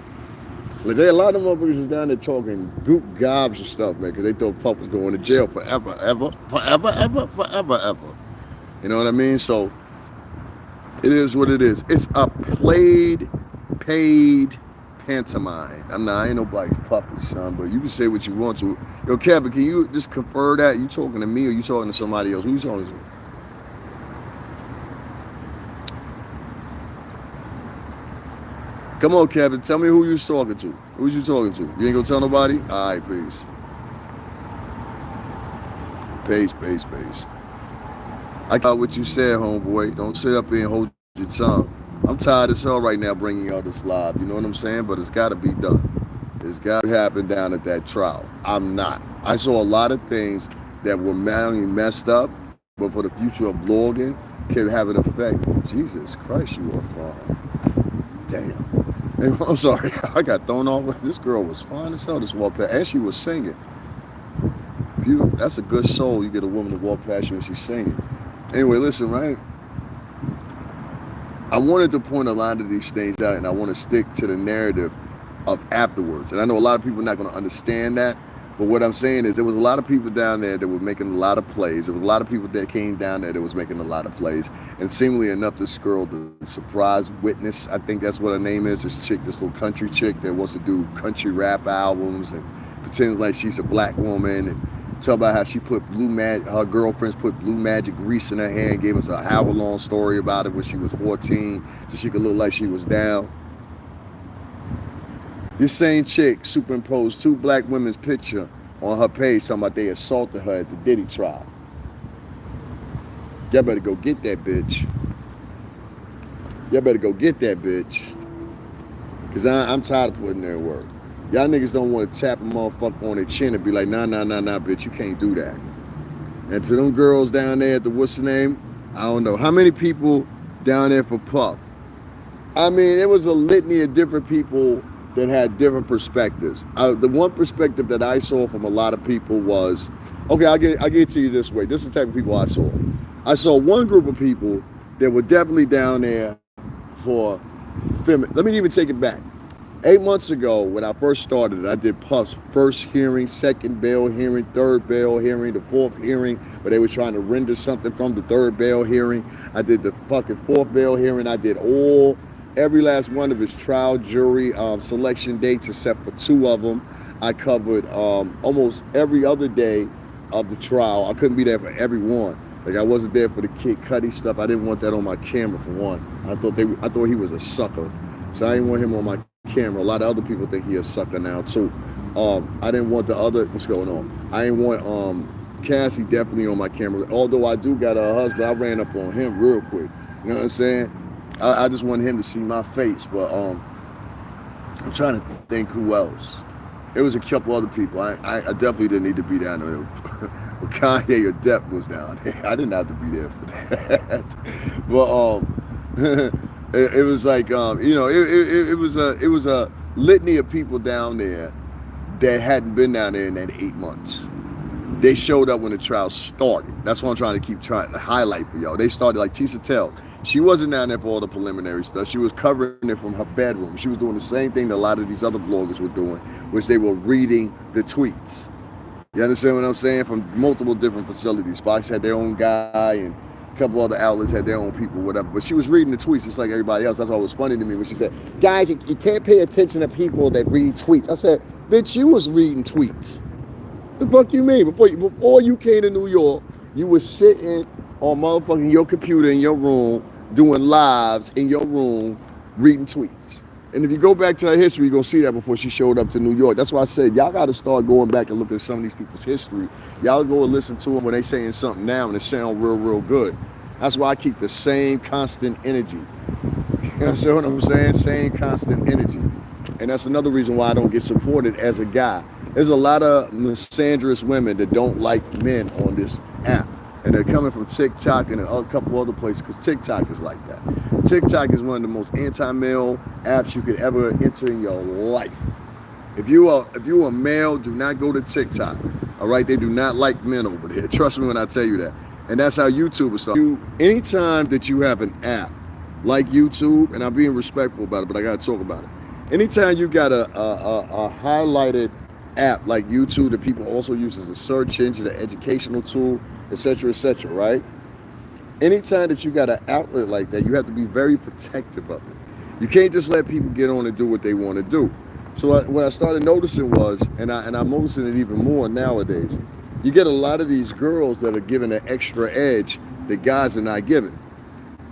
Like, there are a lot of motherfuckers was down there talking goop gobs and stuff, man, because they thought Puff was going to jail forever. You know what I mean? So it is what it is. It's a paid pantomime. I ain't no black puppy, son, but you can say what you want to. Yo, Kevin, can you just confer that? You talking to me or you talking to somebody else? Who you talking to? Come on, Kevin. Tell me who you was talking to. Who was you talking to? You ain't gonna tell nobody? All right, peace. Peace. I got what you said, homeboy. Don't sit up here and hold your tongue. I'm tired as hell right now bringing y'all this live. You know what I'm saying? But it's got to be done. It's got to happen down at that trial. I'm not. I saw a lot of things that were messed up, but for the future of blogging, can have an effect. Jesus Christ, you are fine. Damn. I'm sorry, I got thrown off. This girl was fine as hell, this walk past, and she was singing. Beautiful. That's a good soul. You get a woman to walk past you and she's singing. Anyway, listen, right? I wanted to point a lot of these things out, and I want to stick to the narrative of afterwards. And I know a lot of people are not going to understand that, but what I'm saying is there was a lot of people down there that were making a lot of plays. There was a lot of people that came down there that was making a lot of plays. And seemingly enough, this girl, the surprise witness, I think that's what her name is, this little country chick that wants to do country rap albums and pretends like she's a black woman and tell about how she put her girlfriends put blue magic grease in her hair and gave us a hour-long story about it when she was 14 so she could look like she was down. This same chick superimposed 2 black women's picture on her page talking about they assaulted her at the Diddy trial. Y'all better go get that bitch. Y'all better go get that bitch. Because I'm tired of putting in work. Y'all niggas don't want to tap a motherfucker on their chin and be like, nah, bitch, you can't do that. And to them girls down there at the what's the name? I don't know. How many people down there for Puff? I mean, it was a litany of different people that had different perspectives. The one perspective that I saw from a lot of people was, okay, I'll get it to you this way. This is the type of people I saw. I saw one group of people that were definitely down there for feminist. Let me even take it back. 8 months ago, when I first started, I did Puff's first hearing, second bail hearing, third bail hearing, the fourth hearing, where they were trying to render something from the third bail hearing. I did the fucking fourth bail hearing. I did every last one of his trial jury selection dates except for 2 of them. I covered almost every other day of the trial. I couldn't be there for every one. Like, I wasn't there for the Kid Cudi stuff. I didn't want that on my camera, for one. I thought he was a sucker, so I didn't want him on my camera. A lot of other people think he a sucker now too. I didn't want the other. What's going on? I didn't want Cassie definitely on my camera. Although I do got a husband, I ran up on him real quick. You know what I'm saying? I just wanted him to see my face, but I'm trying to think who else. It was a couple other people. I definitely didn't need to be down there. Well, Kanye or Depp was down there. I didn't have to be there for that. But it was like it was a litany of people down there that hadn't been down there in that 8 months. They showed up when the trial started. That's what I'm trying to highlight for y'all. They started like Tisa Tells. She wasn't down there for all the preliminary stuff. She was covering it from her bedroom. She was doing the same thing that a lot of these other bloggers were doing, which they were reading the tweets. You understand what I'm saying? From multiple different facilities. Fox had their own guy, and a couple other outlets had their own people, whatever. But she was reading the tweets just like everybody else. That's what was funny to me when she said, guys, you can't pay attention to people that read tweets. I said, bitch, you was reading tweets. The fuck you mean? Before you came to New York, you was sitting on motherfucking your computer in your room, doing lives in your room, reading tweets. And if you go back to her history, you're going to see that before she showed up to New York. That's why I said, y'all got to start going back and looking at some of these people's history. Y'all go and listen to them when they saying something now and it sound real good. That's why I keep the same constant energy. You understand what I'm saying? Same constant energy. And that's another reason why I don't get supported as a guy. There's a lot of misandrous women that don't like men on this app. And they're coming from TikTok and a couple other places, because TikTok is like that. TikTok is one of the most anti-male apps you could ever enter in your life. If you are a male, do not go to TikTok. All right, they do not like men over there. Trust me when I tell you that. And that's how YouTube is started. Anytime that you have an app like YouTube, and I'm being respectful about it, but I gotta talk about it. Anytime you got a highlighted app like YouTube that people also use as a search engine, an educational tool, etc., right? Anytime that you got an outlet like that, you have to be very protective of it. You can't just let people get on and do what they want to do. So what I started noticing was, and I'm noticing it even more nowadays, you get a lot of these girls that are given an extra edge that guys are not given.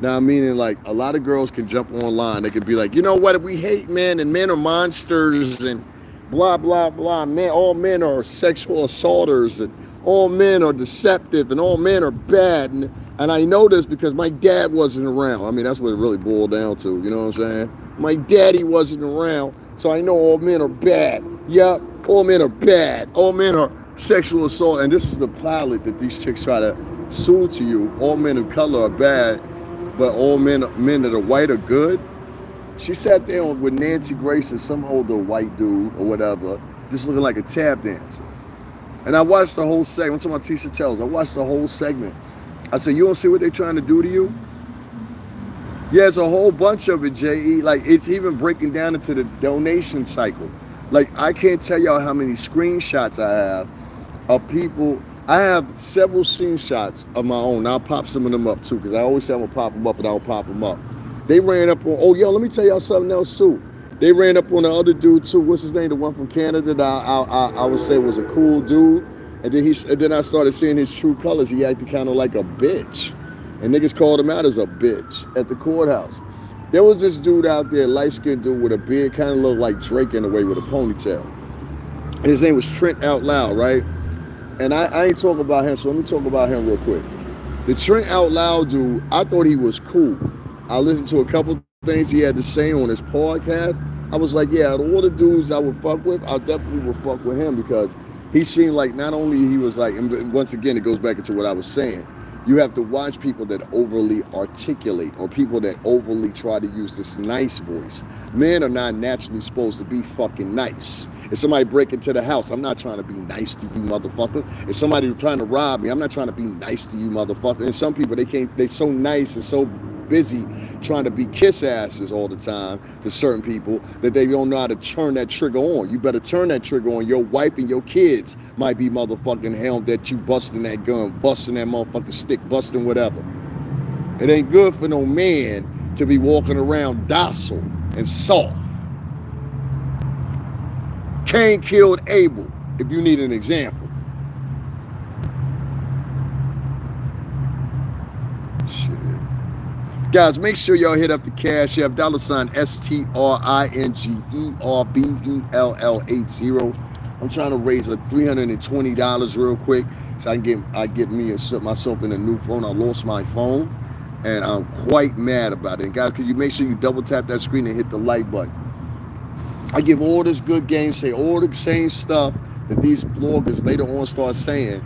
Now, meaning like a lot of girls can jump online. They could be like, you know what, we hate men and men are monsters and blah, blah, blah. All men are sexual assaulters and all men are deceptive and all men are bad. And I know this because my dad wasn't around. I mean, that's what it really boiled down to. You know what I'm saying? My daddy wasn't around, so I know all men are bad. Yep, all men are bad. All men are sexual assault. And this is the pilot that these chicks try to sue to you. All men of color are bad, but all men that are white are good. She sat there with Nancy Grace and some older white dude or whatever, just looking like a tap dancer. And I watched the whole segment. I'm talking about Tisa Tells. I watched the whole segment. I said, you don't see what they're trying to do to you? Yeah, it's a whole bunch of it, J.E. Like, it's even breaking down into the donation cycle. Like, I can't tell y'all how many screenshots I have of people. I have several screenshots of my own. I'll pop some of them up, too, because I always say I'm going to pop them up, and I don't pop them up. They ran up on, let me tell y'all something else, too. They ran up on the other dude, too. What's his name? The one from Canada that I would say was a cool dude. And then I started seeing his true colors. He acted kind of like a bitch. And niggas called him out as a bitch at the courthouse. There was this dude out there, light-skinned dude with a beard, kind of looked like Drake in a way with a ponytail. And his name was Trent Out Loud, right? And I ain't talking about him, so let me talk about him real quick. The Trent Out Loud dude, I thought he was cool. I listened to a couple things he had to say on his podcast. I was like, yeah, out of all the dudes I would fuck with, I definitely would fuck with him because he seemed like not only he was like, and once again, it goes back into what I was saying. You have to watch people that overly articulate or people that overly try to use this nice voice. Men are not naturally supposed to be fucking nice. If somebody break into the house, I'm not trying to be nice to you, motherfucker. If somebody trying to rob me, I'm not trying to be nice to you, motherfucker. And some people, they so nice and so busy trying to be kiss asses all the time to certain people that they don't know how to turn that trigger on. You better turn that trigger on. Your wife and your kids might be motherfucking helmed that you busting that gun, busting that motherfucking stick, busting whatever. It ain't good for no man to be walking around docile and soft. Cain killed Abel, if you need an example. Shit. Guys, make sure y'all hit up the Cash App, $STRINGERBELL80. I'm trying to raise $320 real quick so I get me myself in a new phone. I lost my phone and I'm quite mad about it. And guys, could you make sure you double tap that screen and hit the like button? I give all this good game, say all the same stuff that these bloggers later on start saying,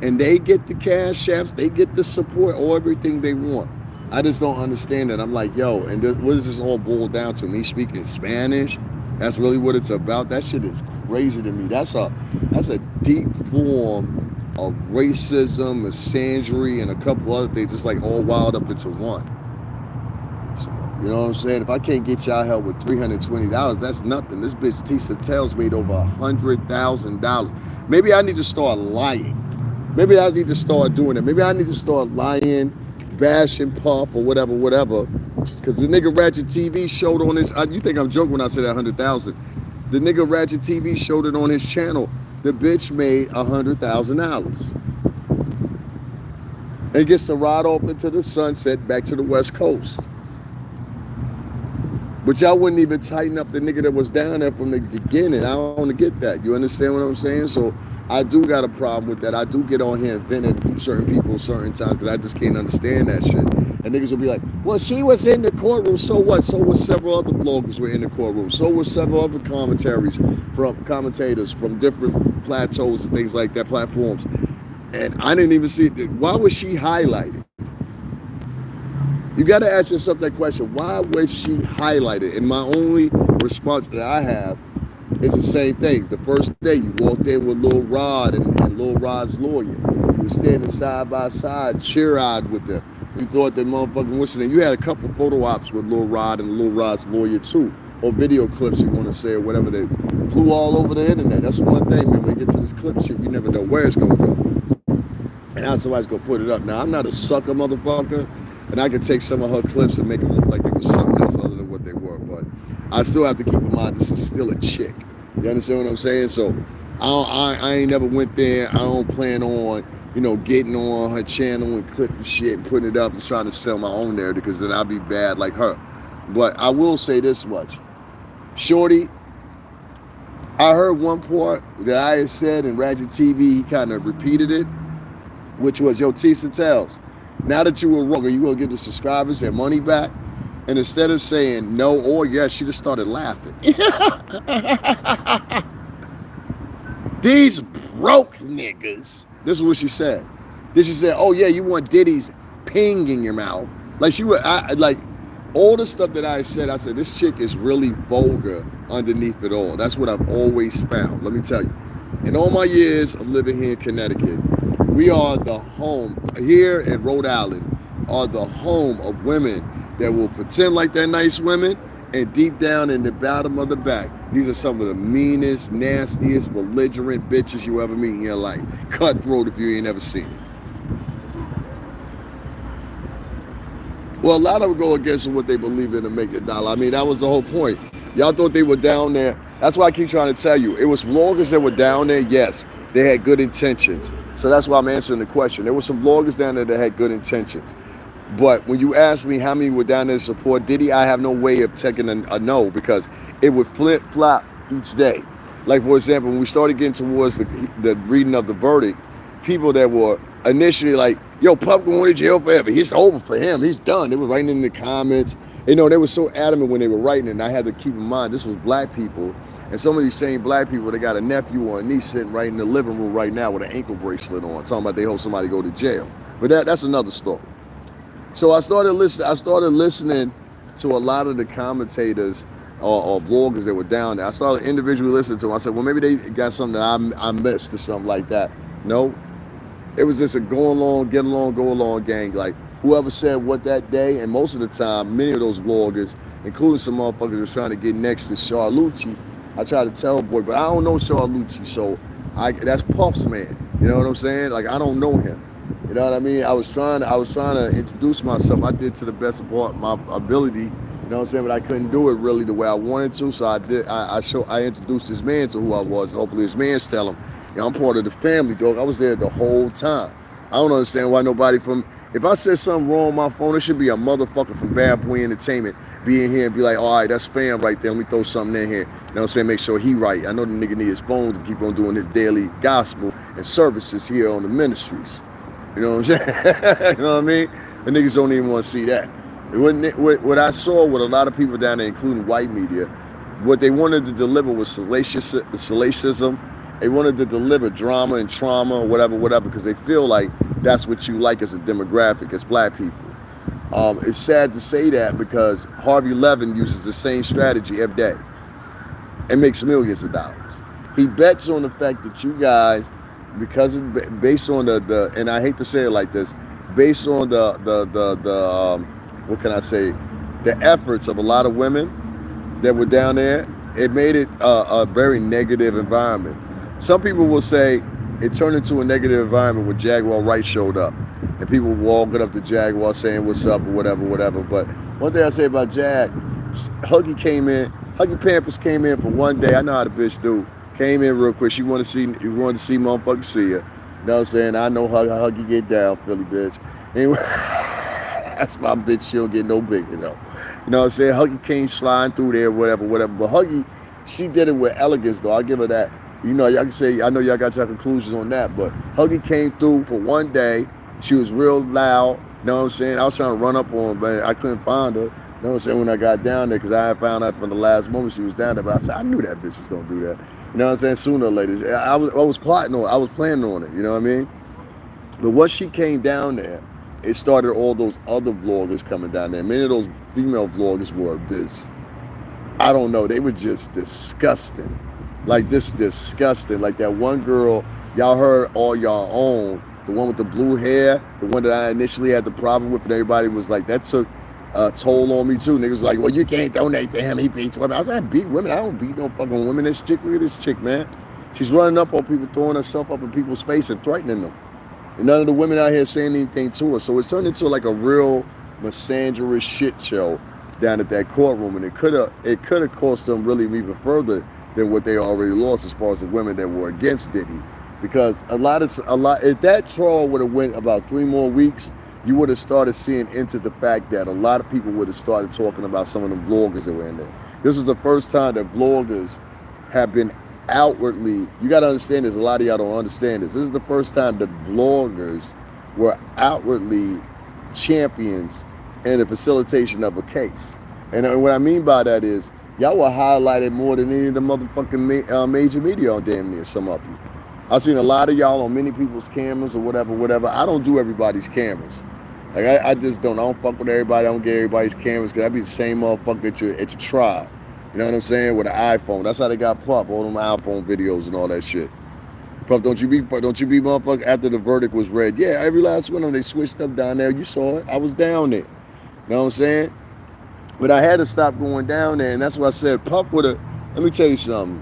and they get the Cash Apps, they get the support, or everything they want. I just don't understand it. I'm like, yo, and what does this all boil down to? Me speaking Spanish? That's really what it's about? That shit is crazy to me. That's a deep form of racism, misandry, and a couple other things, just like all wild up into one. So, you know what I'm saying? If I can't get y'all help with $320, that's nothing. This bitch Tisa Tells made over $100,000. Maybe I need to start lying. Maybe I need to start doing it. Maybe I need to start lying, bashing Puff or whatever. Because the nigga Ratchet TV showed on his, you think I'm joking when I said that 100,000. The nigga Ratchet TV showed it on his channel. The bitch made $100,000. And gets to ride off into the sunset back to the West Coast. But y'all wouldn't even tighten up the nigga that was down there from the beginning. I don't want to get that. You understand what I'm saying? So I do got a problem with that. I do get on here and vent at certain people certain times because I just can't understand that shit. And niggas will be like, well, she was in the courtroom, so what? So was several other bloggers were in the courtroom. So was several other commentators from different plateaus and things like that, platforms. And I didn't even see it. Why was she highlighted? You got to ask yourself that question. Why was she highlighted? And my only response that I have is the same thing. The first day you walked in with Lil Rod and Lil Rod's lawyer. You were standing side by side, cheer-eyed with them. You thought that motherfucking listening. You had a couple photo ops with Lil Rod and Lil Rod's lawyer too. Or video clips you want to say or whatever. They flew all over the internet. That's one thing, man. When you get to this clip shit, you never know where it's going to go. And how somebody's going to put it up. Now, I'm not a sucker motherfucker. And I could take some of her clips and make them look like they were something else other than what they were. But I still have to keep in mind this is still a chick. You understand what I'm saying? So I ain't never went there. I don't plan on, getting on her channel and clipping shit and putting it up and trying to sell my own narrative because then I'll be bad like her. But I will say this much. Shorty, I heard one part that I had said in Ratchet TV, he kind of repeated it, which was, yo, Tisa Tells, now that you were wrong, are you going to give the subscribers their money back? And instead of saying no or yes, she just started laughing. These broke niggas. This is what she said. Then she said, oh yeah, you want Diddy's ping in your mouth. Like she would, like all the stuff that I said, this chick is really vulgar underneath it all. That's what I've always found. Let me tell you. In all my years of living here in Connecticut, we are the home, here in Rhode Island, are the home of women that will pretend like they're nice women, and deep down in the bottom of the back, these are some of the meanest, nastiest, belligerent bitches you ever meet in your life. Cutthroat if you ain't never seen it. Well, a lot of them go against what they believe in to make a dollar. I mean, that was the whole point. Y'all thought they were down there. That's why I keep trying to tell you. It was bloggers that were down there, yes. They had good intentions. So that's why I'm answering the question. There were some bloggers down there that had good intentions. But when you ask me how many were down there to support Diddy, I have no way of taking a no because it would flip-flop each day. Like, for example, when we started getting towards the reading of the verdict, people that were initially like, yo, Puff going to jail forever. It's over for him. He's done. They were writing in the comments. You know, they were so adamant when they were writing it, and I had to keep in mind this was black people, and some of these same black people, they got a nephew or a niece sitting right in the living room right now with an ankle bracelet on, talking about they hope somebody go to jail. But that's another story. So I started listening to a lot of the commentators or bloggers that were down there. I started individually listening to them. I said, well, maybe they got something that I missed or something like that. No, it was just a go along, get along, go along gang. Like whoever said what that day, and most of the time, many of those bloggers, including some motherfuckers was trying to get next to Charlucci. I tried to tell boy, but I don't know Charlucci, so that's Puff's man. You know what I'm saying? Like I don't know him. You know what I mean? I was trying to introduce myself. I did to the best of my ability. You know what I'm saying? But I couldn't do it really the way I wanted to. So I did. I introduced this man to who I was, and hopefully his man's tell him, you know, I'm part of the family, dog. I was there the whole time. I don't understand why nobody from. If I said something wrong on my phone, it should be a motherfucker from Bad Boy Entertainment be in here and be like, all right, that's fam right there. Let me throw something in here. You know what I'm saying? Make sure he right. I know the nigga need his phone to keep on doing his daily gospel and services here on the ministries. You know what I'm saying? You know what I mean? The niggas don't even want to see that. What I saw with a lot of people down there, including white media, what they wanted to deliver was salacious. They wanted to deliver drama and trauma or whatever, because they feel like that's what you like as a demographic, as black people. It's sad to say that because Harvey Levin uses the same strategy every day and makes millions of dollars. He bets on the fact that you guys, because it's based on the and I hate to say it like this, based on the what can I say, the efforts of a lot of women that were down there, it made it a very negative environment. Some people will say it turned into a negative environment when Jaguar Wright showed up, and people were walking up to Jaguar saying what's up or whatever. But one thing I say about Jag, Huggy Pampers came in for one day. I know how the bitch do. Came in real quick. She wanted to see motherfuckers see her. You know what I'm saying? I know how Huggy get down, Philly bitch. Anyway, that's my bitch. She don't get no bigger, you know. You know what I'm saying? Huggy came sliding through there, whatever. But Huggy, she did it with elegance, though. I give her that. You know, y'all can say, I know y'all got your conclusions on that, but Huggy came through for one day. She was real loud. You know what I'm saying? I was trying to run up on her, but I couldn't find her. You know what I'm saying? When I got down there, because I had found out from the last moment she was down there. But I said, I knew that bitch was going to do that. You know what I'm saying? Sooner or later. I was plotting on it. I was planning on it. You know what I mean? But once she came down there, it started all those other vloggers coming down there. Many of those female vloggers were I don't know, they were just disgusting. Like disgusting. Like that one girl, y'all heard All Y'all Own, the one with the blue hair, the one that I initially had the problem with, and everybody was like, that took a toll on me too. Niggas was like, well, you can't donate to him, he beats women. I was like, I beat women, I don't beat no fucking women. This chick, look at this chick, man. She's running up on people, throwing herself up in people's face and threatening them. And none of the women out here saying anything to her. So it turned into like a real misandrous shit show down at that courtroom, and it could have cost them really even further than what they already lost as far as the women that were against Diddy. Because a lot if that trial would have went about 3 more weeks, you would have started seeing into the fact that a lot of people would have started talking about some of the vloggers that were in there. This is the first time that vloggers have been outwardly, you got to understand this, a lot of y'all don't understand this. This is the first time that vloggers were outwardly champions in the facilitation of a case. And what I mean by that is, y'all were highlighted more than any of the motherfucking major media on damn near, some of you. I've seen a lot of y'all on many people's cameras or whatever. I don't do everybody's cameras. Like, I just don't. I don't fuck with everybody. I don't get everybody's cameras, because I be the same motherfucker at your trial. You know what I'm saying? With an iPhone. That's how they got Puff, all them iPhone videos and all that shit. Puff, don't you be motherfucker, after the verdict was read. Yeah, every last one of them, they switched up down there. You saw it. I was down there. You know what I'm saying? But I had to stop going down there, and that's why I said Puff would have, let me tell you something.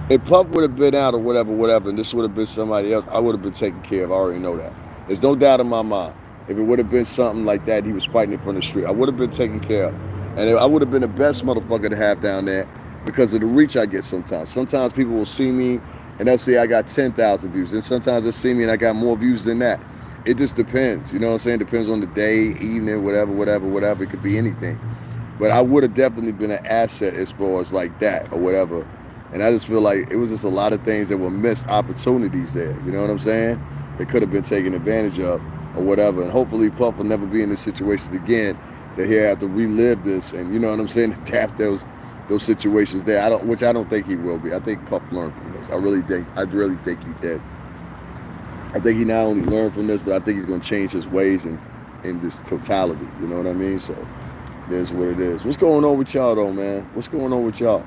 If Puff would have been out or whatever, and this would have been somebody else, I would have been taken care of. I already know that. There's no doubt in my mind. If it would have been something like that, he was fighting it from the street, I would have been taken care of. And I would have been the best motherfucker to have down there because of the reach I get sometimes. Sometimes people will see me and they'll say I got 10,000 views. And sometimes they'll see me and I got more views than that. It just depends. You know what I'm saying? Depends on the day, evening, whatever. It could be anything. But I would have definitely been an asset as far as like that or whatever. And I just feel like it was just a lot of things that were missed opportunities there. You know what I'm saying? That could have been taken advantage of or whatever. And hopefully Puff will never be in this situation again. that he'll have to relive this, and you know what I'm saying, tap those situations there. Which I don't think he will be. I think Puff learned from this. I really think he did. I think he not only learned from this, but I think he's gonna change his ways in this totality. You know what I mean? So it is what it is. What's going on with y'all though, man? What's going on with y'all?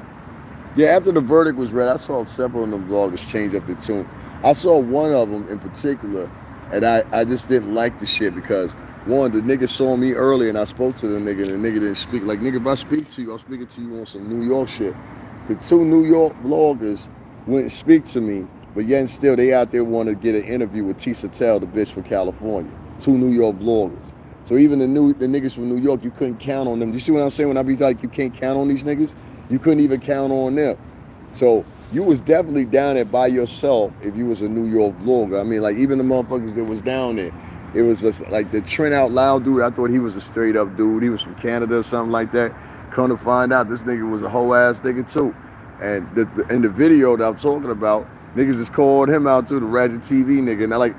Yeah, after the verdict was read, I saw several of them bloggers change up the tune. I saw one of them in particular, and I just didn't like the shit because, one, the nigga saw me early and I spoke to the nigga, and the nigga didn't speak. Like, nigga, if I speak to you, I'm speaking to you on some New York shit. The two New York bloggers wouldn't speak to me, but yet and still, they out there want to get an interview with Tisa Tells, the bitch from California. Two New York bloggers. So even the niggas from New York, you couldn't count on them. Do you see what I'm saying when I be like, you can't count on these niggas? You couldn't even count on them. So you was definitely down there by yourself if you was a New York vlogger. I mean, like, even the motherfuckers that was down there, it was just like the Trent Out Loud dude. I thought he was a straight up dude. He was from Canada or something like that. Come to find out, this nigga was a whole ass nigga too. And in the video that I'm talking about, niggas just called him out too, the Ratchet TV nigga. And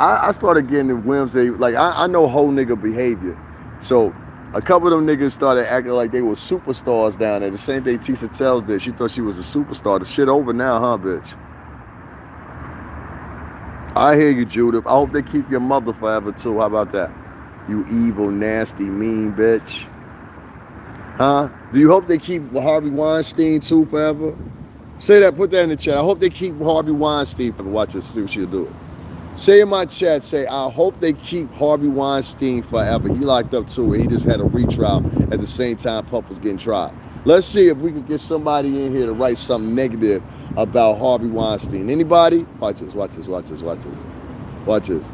I started getting the whims. I know whole nigga behavior. So a couple of them niggas started acting like they were superstars down there. The same thing Tisa Tells did. She thought she was a superstar. The shit over now, huh, bitch? I hear you, Judith. I hope they keep your mother forever, too. How about that? You evil, nasty, mean bitch. Huh? Do you hope they keep Harvey Weinstein, too, forever? Say that. Put that in the chat. I hope they keep Harvey Weinstein forever. Watch this. See what she'll do. Say in my chat, say, I hope they keep Harvey Weinstein forever. He locked up too, and he just had a retrial at the same time Puff was getting tried. Let's see if we can get somebody in here to write something negative about Harvey Weinstein. Anybody? Watch this, watch this, watch this, watch this. Watch this.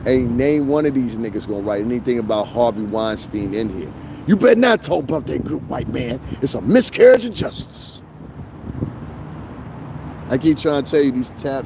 Ain't name one of these niggas gonna write anything about Harvey Weinstein in here. You better not tell Puff that good white man. It's a miscarriage of justice. I keep trying to tell you, these tap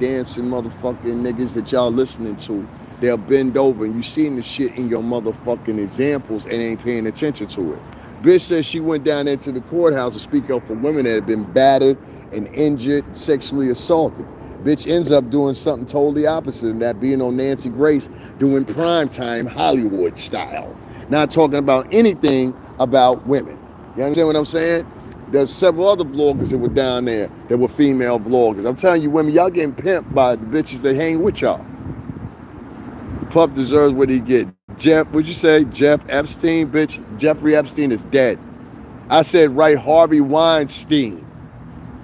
dancing motherfucking niggas that y'all listening to, they'll bend over and you seeing the shit in your motherfucking examples and ain't paying attention to it. Bitch says she went down there to the courthouse to speak up for women that have been battered and injured, sexually assaulted. Bitch ends up doing something totally opposite, and that being on Nancy Grace doing primetime Hollywood style. Not talking about anything about women. You understand what I'm saying? There's several other bloggers that were down there that were female bloggers. I'm telling you, women, y'all getting pimped by the bitches that hang with y'all. Puff deserves what he get. Jeff, what'd you say? Jeff Epstein? Bitch, Jeffrey Epstein is dead. I said, right, Harvey Weinstein.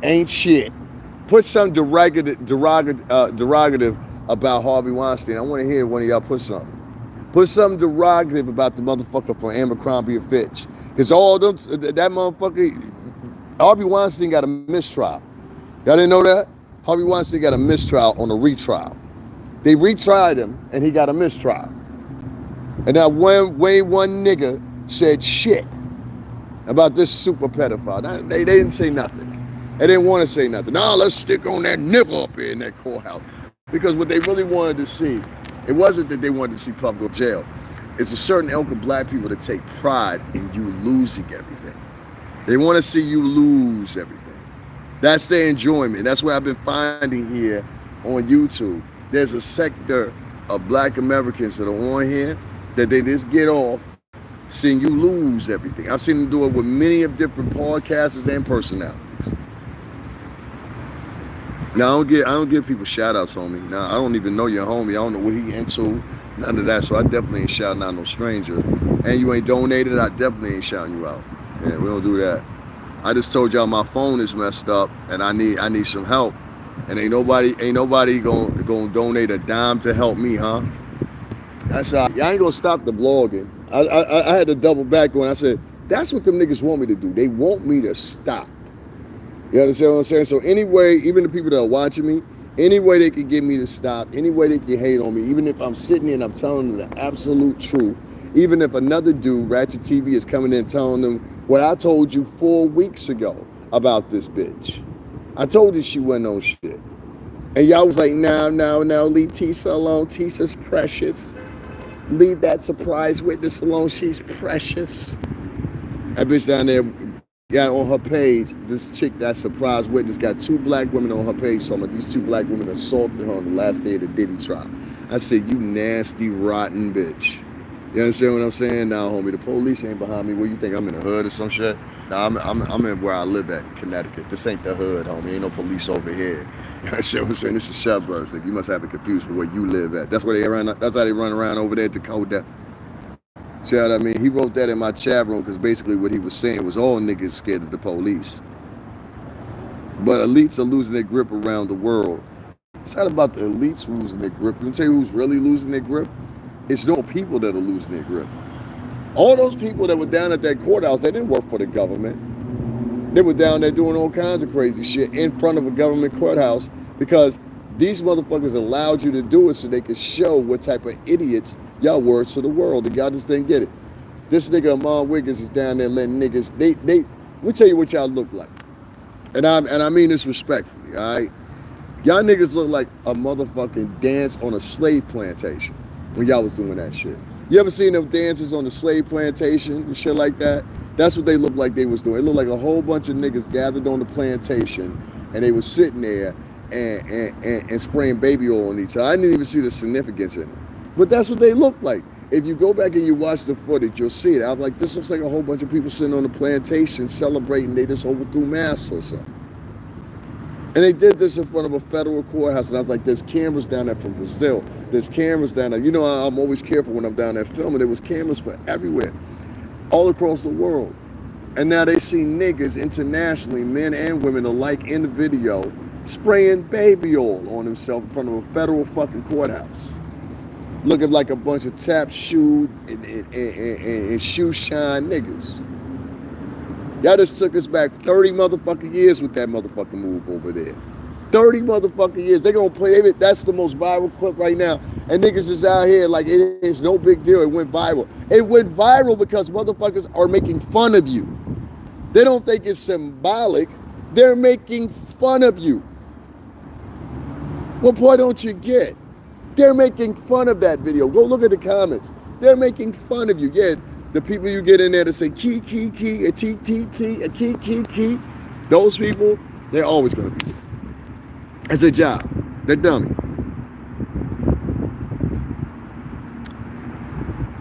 Ain't shit. Put some derogative about Harvey Weinstein. I want to hear one of y'all put something. Put something derogative about the motherfucker from Abercrombie & Fitch. Because all them, that motherfucker, Harvey Weinstein got a mistrial. Y'all didn't know that? Harvey Weinstein got a mistrial on a retrial. They retried him and he got a mistrial. And now one nigga said shit about this super pedophile. They didn't say nothing. They didn't want to say nothing. No, let's stick on that nigga up here in that courthouse. Because what they really wanted to see, it wasn't that they wanted to see Puff go to jail. It's a certain ilk of black people that take pride in you losing everything. They want to see you lose everything. That's their enjoyment. That's what I've been finding here on YouTube. There's a sector of black Americans that are on here that they just get off seeing you lose everything. I've seen them do it with many of different podcasters and personalities. Now, I don't give people shout outs, homie. Now, I don't even know your homie. I don't know what he into. None of that. So I definitely ain't shouting out no stranger. And you ain't donated, I definitely ain't shouting you out. Yeah, we don't do that. I just told y'all my phone is messed up and I need some help. And ain't nobody gonna donate a dime to help me, huh? That's how I ain't gonna stop the blogging. I had to double back on. I said, that's what them niggas want me to do. They want me to stop. You understand what I'm saying? So anyway, even the people that are watching me, any way they can get me to stop, any way they can hate on me, even if I'm sitting here and I'm telling them the absolute truth, even if another dude, Ratchet TV, is coming in telling them what I told you 4 weeks ago about this bitch. I told you she wasn't on shit. And y'all was like, no, leave Tisa alone. Tisa's precious. Leave that surprise witness alone. She's precious. That bitch down there got on her page, this chick, that surprise witness, got 2 black women on her page talking about these 2 black women assaulted her on the last day of the Diddy trial. I said, you nasty, rotten bitch. You understand what I'm saying? Now, homie, the police ain't behind me. Where you think I'm in the hood or some shit? Nah, I'm in where I live at, Connecticut. This ain't the hood, homie. Ain't no police over here. You understand what I'm saying? This is suburbs. Like, you must have it confused with where you live at. That's where they run. That's how they run around over there at Dakota. See what I mean? He wrote that in my chat room because basically what he was saying was all niggas scared of the police. But elites are losing their grip around the world. It's not about the elites losing their grip. Let me tell you who's really losing their grip. It's no people that are losing their grip. All those people that were down at that courthouse, they didn't work for the government. They were down there doing all kinds of crazy shit in front of a government courthouse because these motherfuckers allowed you to do it so they could show what type of idiots y'all were to the world. And y'all just didn't get it. This nigga Amon Wiggins is down there letting niggas, let me tell you what y'all look like. And I mean this respectfully, all right? Y'all niggas look like a motherfucking dance on a slave plantation when y'all was doing that shit. You ever seen them dances on the slave plantation and shit like that? That's what they looked like they was doing. It looked like a whole bunch of niggas gathered on the plantation and they was sitting there and spraying baby oil on each other. I didn't even see the significance in it. But that's what they looked like. If you go back and you watch the footage, you'll see it. I'm like, this looks like a whole bunch of people sitting on the plantation celebrating they just overthrew mass or something. And they did this in front of a federal courthouse. And I was like, there's cameras down there from Brazil. There's cameras down there. You know, I'm always careful when I'm down there filming. There was cameras for everywhere, all across the world. And now they see niggas internationally, men and women alike in the video, spraying baby oil on themselves in front of a federal fucking courthouse. Looking like a bunch of tap shoe and shoe shine niggas. Y'all just took us back 30 motherfucking years with that motherfucking move over there. 30 motherfucking years. They gonna play it. That's the most viral clip right now. And niggas is out here like it is no big deal. It went viral. It went viral because motherfuckers are making fun of you. They don't think it's symbolic. They're making fun of you. What point don't you get? They're making fun of that video. Go look at the comments. They're making fun of you. Yeah. The people you get in there to say key, a T, a key. Those people, they're always going to be there. It's a job. They're dummy.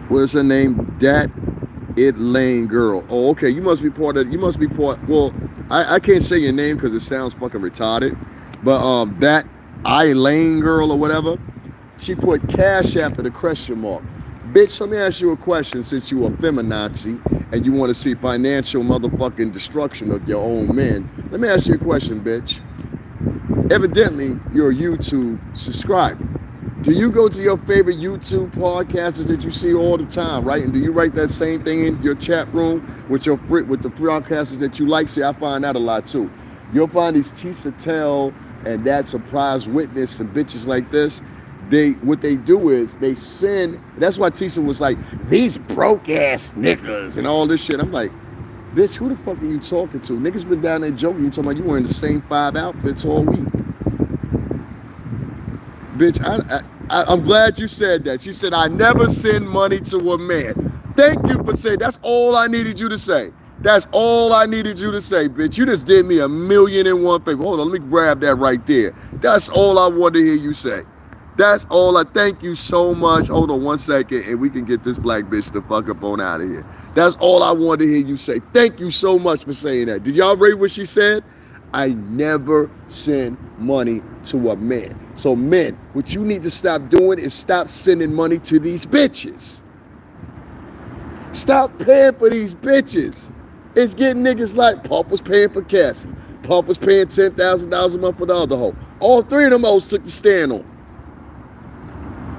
What's her name? Dat It Lane Girl. Oh, okay. You must be part. Well, I can't say your name because it sounds fucking retarded. But that I Lane Girl or whatever, she put cash after the question mark. Bitch, let me ask you a question since you a feminazi and you want to see financial motherfucking destruction of your own men. Let me ask you a question, bitch. Evidently, you're a YouTube subscriber. Do you go to your favorite YouTube podcasters that you see all the time, right? And do you write that same thing in your chat room with the podcasters that you like? See, I find that a lot too. You'll find these Tisa Tells and that surprise witness and bitches like this. What they do is they send, that's why Tisa was like, these broke ass niggas and all this shit. I'm like, bitch, who the fuck are you talking to? Niggas been down there joking. You talking about you wearing the same 5 outfits all week. Bitch, I'm glad you said that. She said, I never send money to a man. Thank you for saying, that's all I needed you to say. That's all I needed you to say, bitch. You just did me a million and one favor. Hold on, let me grab that right there. That's all I wanted to hear you say. That's all. I thank you so much. Hold on 1 second and we can get this black bitch the fuck up on out of here. That's all I wanted to hear you say. Thank you so much for saying that. Did y'all read what she said? I never send money to a man. So men, what you need to stop doing is stop sending money to these bitches. Stop paying for these bitches. It's getting niggas like Pump was paying for Cassie. Pump was paying $10,000 a month for the other hoe. All 3 of them hoes took the stand on.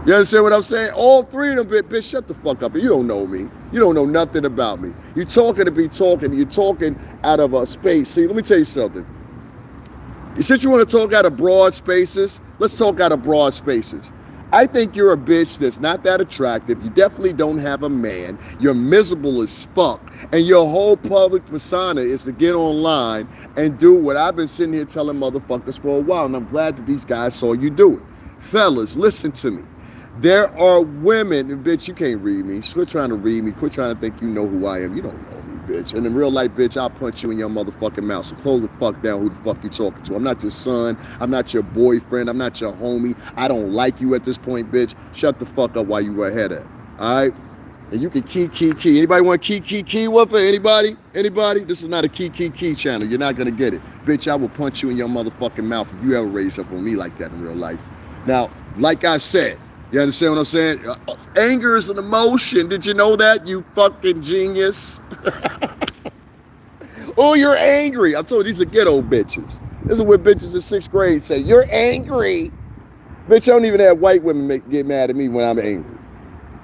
You understand what I'm saying? All 3 of them, bitch, shut the fuck up. You don't know me. You don't know nothing about me. You're talking to be talking. You're talking out of a space. See, let me tell you something. Since you want to talk out of broad spaces, let's talk out of broad spaces. I think you're a bitch that's not that attractive. You definitely don't have a man. You're miserable as fuck. And your whole public persona is to get online and do what I've been sitting here telling motherfuckers for a while. And I'm glad that these guys saw you do it. Fellas, listen to me. There are women, and bitch, you can't read me. Quit trying to read me. Quit trying to think you know who I am. You don't know me, bitch. And in real life, bitch, I'll punch you in your motherfucking mouth. So close the fuck down who the fuck you talking to. I'm not your son. I'm not your boyfriend. I'm not your homie. I don't like you at this point, bitch. Shut the fuck up while you were ahead of it. All right? And you can key. Anybody want key with it? Anybody? This is not a key channel. You're not going to get it. Bitch, I will punch you in your motherfucking mouth if you ever raise up on me like that in real life. Now, like I said, you understand what I'm saying? Anger is an emotion. Did you know that, you fucking genius? Oh, you're angry. I told you, these are ghetto bitches. This is what bitches in 6th grade say. You're angry. Bitch, I don't even have white women get mad at me when I'm angry.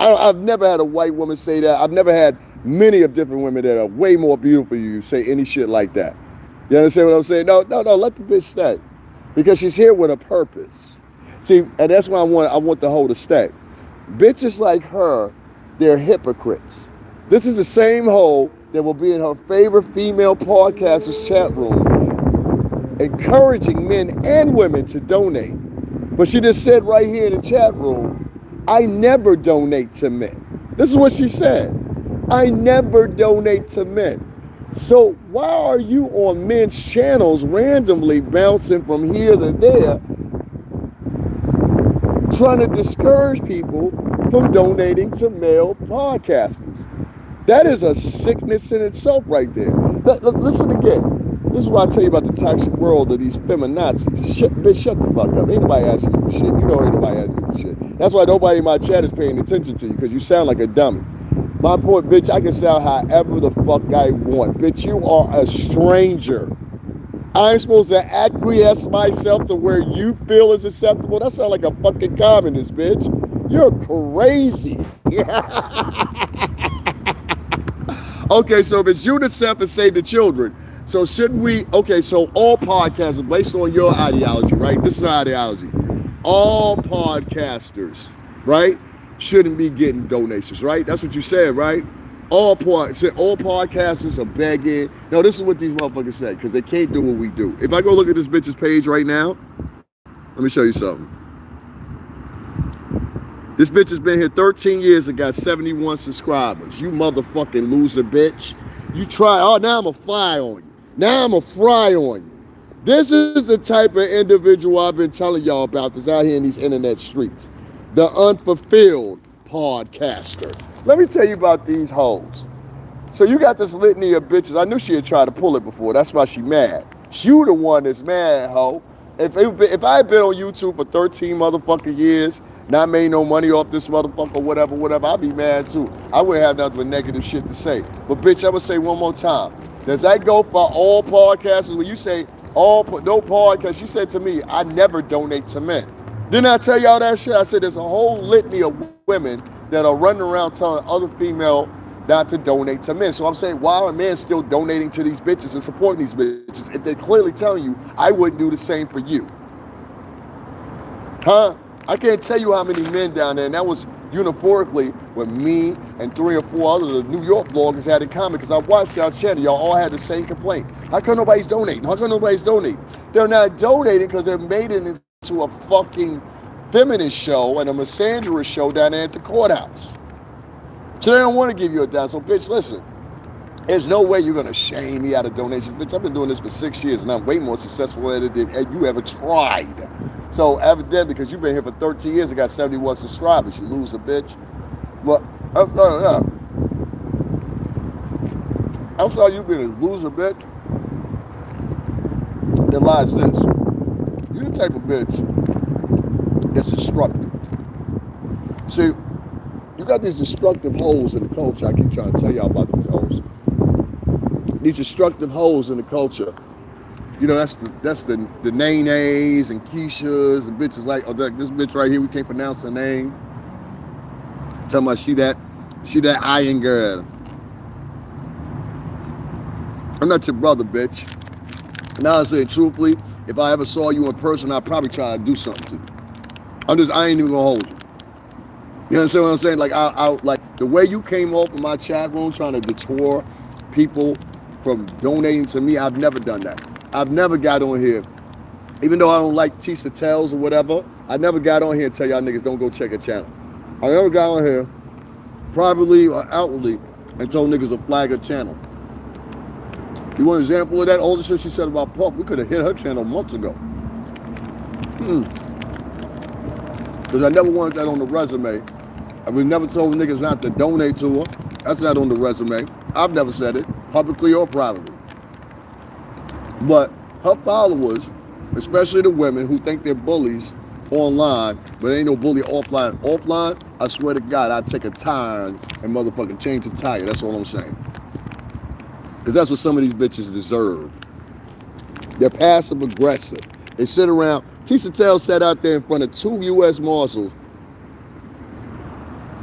I've never had a white woman say that. I've never had many of different women that are way more beautiful than you say any shit like that. You understand what I'm saying? No, let the bitch stay. Because she's here with a purpose. See, and that's why I want the hoe to stay. Bitches like her, they're hypocrites. This is the same hoe that will be in her favorite female podcaster's chat room, encouraging men and women to donate. But she just said right here in the chat room, I never donate to men. This is what she said. I never donate to men. So why are you on men's channels randomly bouncing from here to there, trying to discourage people from donating to male podcasters? That is a sickness in itself right there. Listen again. This is why I tell you about the toxic world of these feminazis. Shit, bitch, shut the fuck up. Ain't nobody asking you for shit. You know ain't nobody asking you for shit. That's why nobody in my chat is paying attention to you, because you sound like a dummy. My point, bitch, I can sound however the fuck I want. Bitch, you are a stranger. I'm supposed to acquiesce myself to where you feel is acceptable? That sounds like a fucking communist, bitch. You're crazy. Okay, so if it's UNICEF and Save the Children, so shouldn't we, okay, so all podcasts are based on your ideology, right? This is our ideology. All podcasters, right, shouldn't be getting donations, right? That's what you said, right? All podcasters are begging. No, this is what these motherfuckers say, because they can't do what we do. If I go look at this bitch's page right now, let me show you something. This bitch has been here 13 years and got 71 subscribers. You motherfucking loser, bitch. You try, oh, now I'm a fly on you. Now I'm a fry on you. This is the type of individual I've been telling y'all about that's out here in these internet streets. The unfulfilled podcaster. Let me tell you about these hoes. So you got this litany of bitches. I knew she had tried to pull it before. That's why she mad. You the one that's mad, hoe. If I had been on YouTube for 13 motherfucking years, not made no money off this motherfucker, whatever, I'd be mad too. I wouldn't have nothing but negative shit to say. But bitch, I'm gonna say one more time. Does that go for all podcasters? When you say no podcast, you said to me, I never donate to men. Didn't I tell y'all that shit? I said there's a whole litany of women that are running around telling other female not to donate to men. So I'm saying, why are men still donating to these bitches and supporting these bitches if they're clearly telling you, I wouldn't do the same for you? Huh? I can't tell you how many men down there, and that was uniformly what me and 3 or 4 other New York bloggers had in common, because I watched y'all channel. Y'all all had the same complaint. How come nobody's donating? How come nobody's donating? They're not donating because they're made it into a fucking feminist show and a misandrous show down there at the courthouse. So they don't want to give you a dime. So bitch, listen. There's no way you're going to shame me out of donations. Bitch, I've been doing this for 6 years, and I'm way more successful at it than you ever tried. So evidently, because you've been here for 13 years and got 71 subscribers, you loser, bitch. But I'm sorry you've been a loser, bitch. Then lies this. You're the type of bitch that's destructive. See, you got these destructive holes in the culture. I keep trying to tell y'all about these holes. These destructive holes in the culture. You know, that's the Nays and Keishas and bitches like, oh, this bitch right here, we can't pronounce her name. Tell me, she that iron girl. I'm not your brother, bitch. And honestly and truthfully, if I ever saw you in person, I'd probably try to do something to you. I ain't even gonna hold you. You understand what I'm saying? Like, I like the way you came off in my chat room trying to detour people from donating to me, I've never done that. I've never got on here, even though I don't like Tisa Tells or whatever, I never got on here and tell y'all niggas don't go check her channel. I never got on here, privately or outwardly, and told niggas to flag her channel. You want an example of that? All the shit she said about Puff, we could have hit her channel months ago. Because I never wanted that on the resume We've never told niggas not to donate to her. That's not on the resume. I've never said it, publicly or privately. But her followers, especially the women who think they're bullies online, but ain't no bully offline. Offline, I swear to God, I'd take a tire and motherfucking change the tire. That's all I'm saying. Because that's what some of these bitches deserve. They're passive aggressive. They sit around. Tisa Tells sat out there in front of 2 U.S. Marshals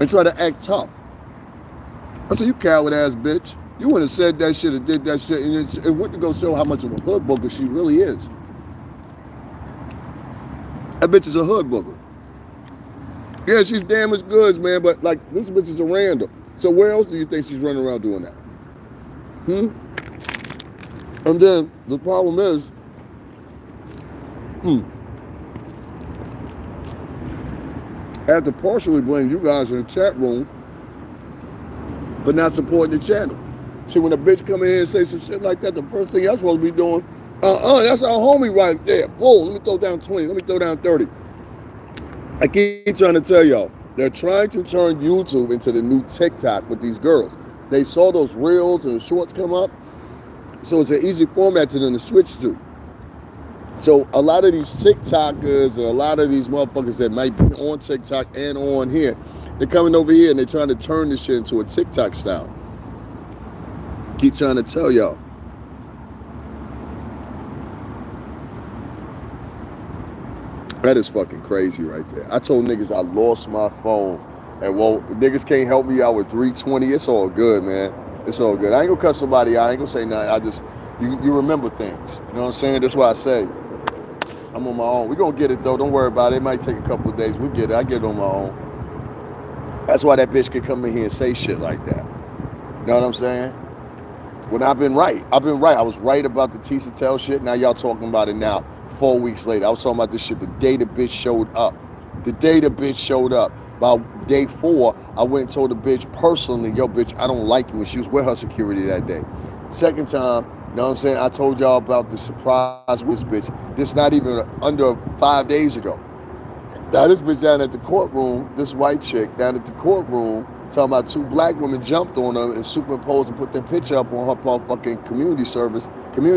and try to act tough. I said, you coward ass bitch. You wouldn't have said that shit or did that shit, and it went to go show how much of a hood booger she really is. That bitch is a hood booger. Yeah, she's damaged goods, man, but like, this bitch is a random. So where else do you think she's running around doing that? And then the problem is, I have to partially blame you guys in the chat room for not supporting the channel. See, when a bitch come in here and say some shit like that, the first thing y'all supposed to be doing, that's our homie right there. Whoa, let me throw down 20, let me throw down 30. I keep trying to tell y'all, they're trying to turn YouTube into the new TikTok with these girls. They saw those reels and the shorts come up, so it's an easy format to them to switch to. So a lot of these TikTokers and a lot of these motherfuckers that might be on TikTok and on here, they're coming over here and they're trying to turn this shit into a TikTok style. Keep trying to tell y'all. That is fucking crazy right there. I told niggas I lost my phone. And well, niggas can't help me out with 320. It's all good, man. It's all good. I ain't gonna cuss somebody out. I ain't gonna say nothing. I just, you remember things. You know what I'm saying? That's why I say, I'm on my own. We're gonna get it though. Don't worry about it. It might take a couple of days. We'll get it. I get it on my own. That's why that bitch can come in here and say shit like that. You know what I'm saying? When I've been right. I was right about the Tisa Tells shit. Now y'all talking about it now, 4 weeks later. I was talking about this shit the day the bitch showed up. The day the bitch showed up. By day 4, I went and told the bitch personally, yo, bitch, I don't like you. And she was with her security that day. Second time, you know what I'm saying? I told y'all about the surprise with this bitch. This not even under 5 days ago. Now this bitch down at the courtroom, this white chick down at the courtroom, talking about 2 black women jumped on her and superimposed and put their picture up on her fucking community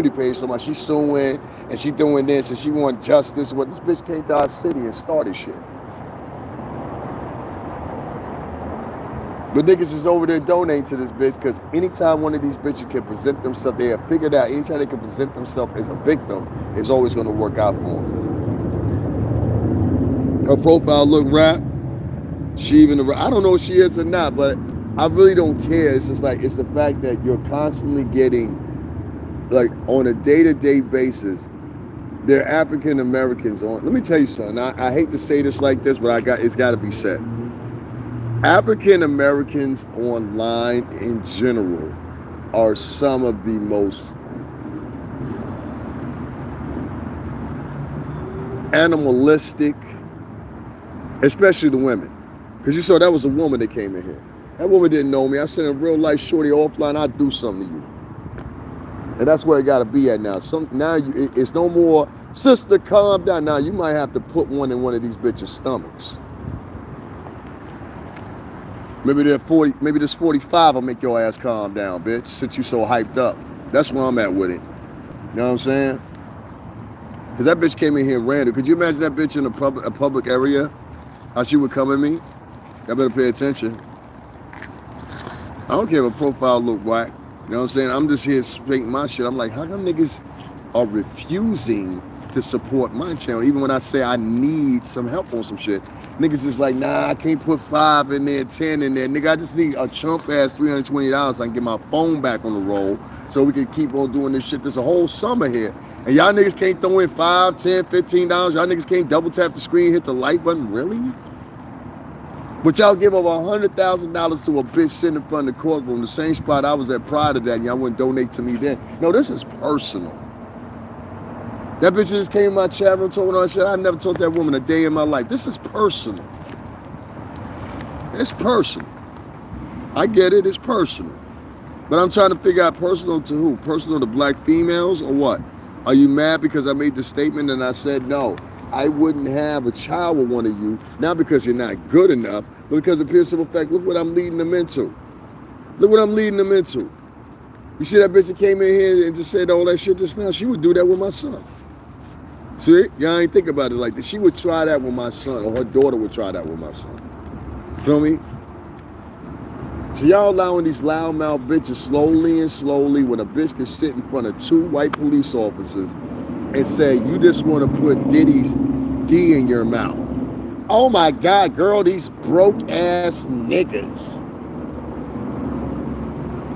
page. So she's suing and she doing this and she want justice. Well, this bitch came to our city and started shit. But niggas is over there donating to this bitch because anytime one of these bitches can present themselves, they have figured out anytime they can present themselves as a victim, it's always going to work out for them. Her profile look rap. She even, I don't know if she is or not, but I really don't care. It's just like, it's the fact that you're constantly getting, like on a day-to-day basis, there are African Americans on. Let me tell you something. I hate to say this like this, but it's got to be said. African Americans online in general are some of the most animalistic, especially the women. Because you saw that was a woman that came in here. That woman didn't know me. I said in real life, shorty, offline, I'd do something to you. And that's where it got to be at now. It's no more, sister, calm down. Now you might have to put one in one of these bitches' stomachs. Maybe this 45 will make your ass calm down, bitch, since you so hyped up. That's where I'm at with it. You know what I'm saying? Because that bitch came in here random. Could you imagine that bitch in a public area? How she would come at me? I better pay attention. I don't care if a profile look whack. You know what I'm saying? I'm just here speaking my shit. I'm like, how come niggas are refusing to support my channel? Even when I say I need some help on some shit, niggas is like, nah, I can't put 5 in there, 10 in there. Nigga, I just need a chump ass $320 so I can get my phone back on the roll so we can keep on doing this shit. There's a whole summer here. And y'all niggas can't throw in $5, $10, $15. Y'all niggas can't double tap the screen, hit the like button. Really? But y'all give over $100,000 to a bitch sitting in front of the courtroom, the same spot I was at prior to that, and y'all wouldn't donate to me then. No, this is personal. That bitch just came in my chat room, told me, I said, I never told that woman a day in my life. This is personal. It's personal. I get it, it's personal. But I'm trying to figure out personal to who? Personal to black females or what? Are you mad because I made the statement and I said no? I wouldn't have a child with one of you, not because you're not good enough, but because of pure simple fact, look what I'm leading them into. Look what I'm leading them into. You see that bitch that came in here and just said all that shit just now? She would do that with my son. See? Y'all ain't think about it like that. She would try that with my son, or her daughter would try that with my son. Feel me? So y'all allowing these loudmouth bitches slowly and slowly, when a bitch can sit in front of 2 white police officers and say, you just want to put Diddy's D in your mouth. Oh my God, girl, these broke ass niggas.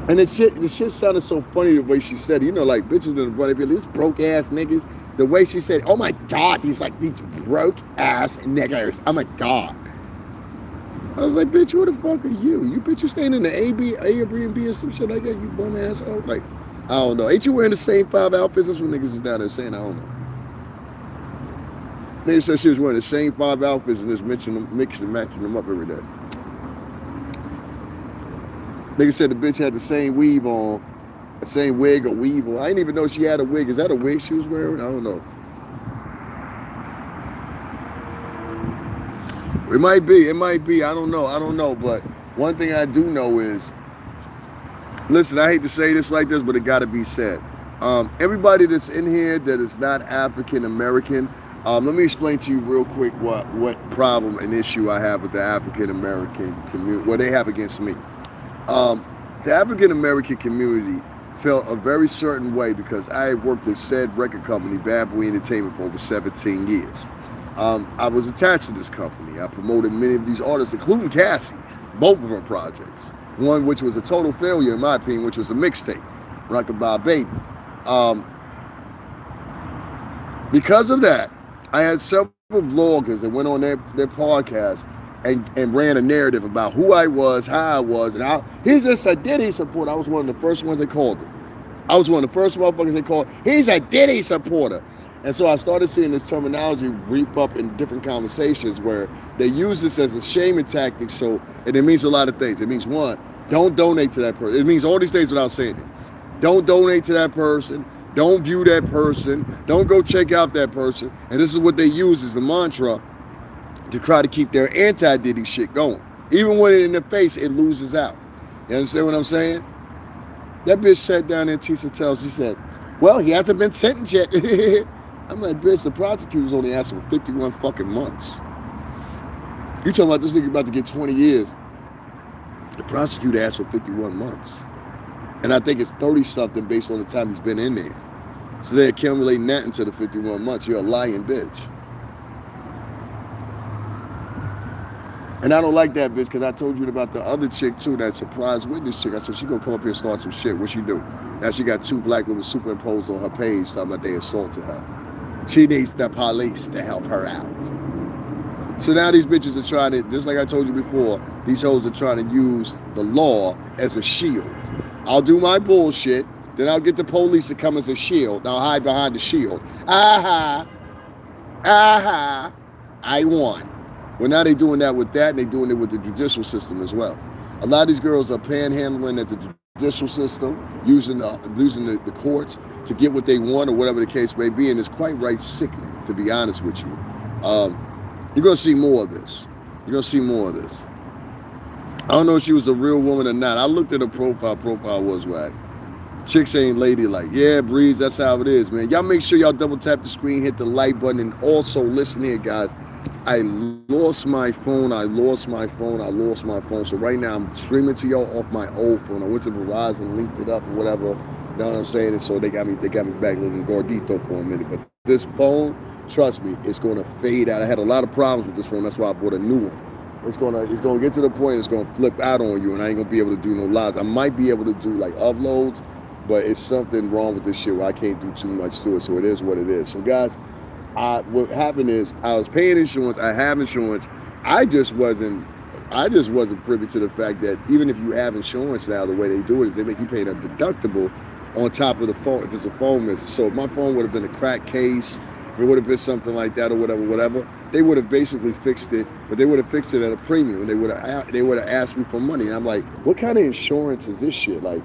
And the shit sounded so funny the way she said it. You know, like bitches in the front, these broke ass niggas. The way she said, oh my God, these broke ass niggas. Oh my God. I was like, bitch, who the fuck are you? You bitch, you staying in the Airbnb or some shit like that, you bum asshole? Like, I don't know. Ain't you wearing the same 5 outfits? That's what niggas is down there saying. I don't know. Made sure she was wearing the same 5 outfits and just mixing and matching them up every day. Nigga said the bitch had the same weave on, the same wig or weave on. I didn't even know she had a wig. Is that a wig she was wearing? I don't know. It might be. I don't know. But one thing I do know is, listen, I hate to say this like this, but it got to be said. Everybody that's in here that is not African American, let me explain to you real quick what problem and issue I have with the African American community, what they have against me. The African American community felt a very certain way because I had worked at said record company, Bad Boy Entertainment, for over 17 years. I was attached to this company. I promoted many of these artists, including Cassie's, both of her projects. One which was a total failure, in my opinion, which was a mixtape, Rockabye Baby. Because of that, I had several vloggers that went on their podcast and ran a narrative about who I was, how I was, and he's just a Diddy supporter. I was one of the first ones they called it. I was one of the first motherfuckers they called, he's a Diddy supporter. And so I started seeing this terminology reap up in different conversations where they use this as a shaming tactic. So, and it means a lot of things. It means, one, don't donate to that person. It means all these things without saying it. Don't donate to that person. Don't view that person. Don't go check out that person. And this is what they use as the mantra to try to keep their anti-Diddy shit going. Even when it's in their face, it loses out. You understand what I'm saying? That bitch sat down there, Tisa Tells, she said, well, he hasn't been sentenced yet. I'm like, bitch, the prosecutor's only asking for 51 fucking months. You talking about this nigga about to get 20 years. The prosecutor asked for 51 months. And I think it's 30-something based on the time he's been in there. So they're accumulating that into the 51 months. You're a lying bitch. And I don't like that bitch because I told you about the other chick too, that surprise witness chick. I said, she gonna come up here and start some shit. What she do? Now she got 2 black women superimposed on her page talking about they assaulted her. She needs the police to help her out. So now these bitches are trying to, just like I told you before, these hoes are trying to use the law as a shield. I'll do my bullshit, then I'll get the police to come as a shield. I'll hide behind the shield. Aha, I won. Well, now they're doing that with that, and they're doing it with the judicial system as well. A lot of these girls are panhandling at the judicial system, using the courts to get what they want or whatever the case may be, and it's quite right sickening, to be honest with you. You're going to see more of this. You're going to see more of this. I don't know if she was a real woman or not. I looked at her profile. Profile was whack. Chicks ain't ladylike. Yeah, Breeze, that's how it is, man. Y'all make sure y'all double tap the screen, hit the like button, and also listen here, guys. I lost my phone. So right now I'm streaming to y'all off my old phone. I went to Verizon, linked it up or whatever. You know what I'm saying? And so they got me back living gordito for a minute. But this phone, trust me, it's gonna fade out. I had a lot of problems with this phone. That's why I bought a new one. It's gonna get to the point it's gonna flip out on you, and I ain't gonna be able to do no lives. I might be able to do like uploads, but it's something wrong with this shit where I can't do too much to it. So it is what it is. So guys, what happened is I was paying insurance. I have insurance. I just wasn't privy to the fact that even if you have insurance now, the way they do it is they make you pay a deductible on top of the phone if it's a phone message. So if my phone would have been a crack case, it would have been something like that or whatever. They would have basically fixed it, but they would have fixed it at a premium. And they would have asked me for money. And I'm like, what kind of insurance is this shit? Like,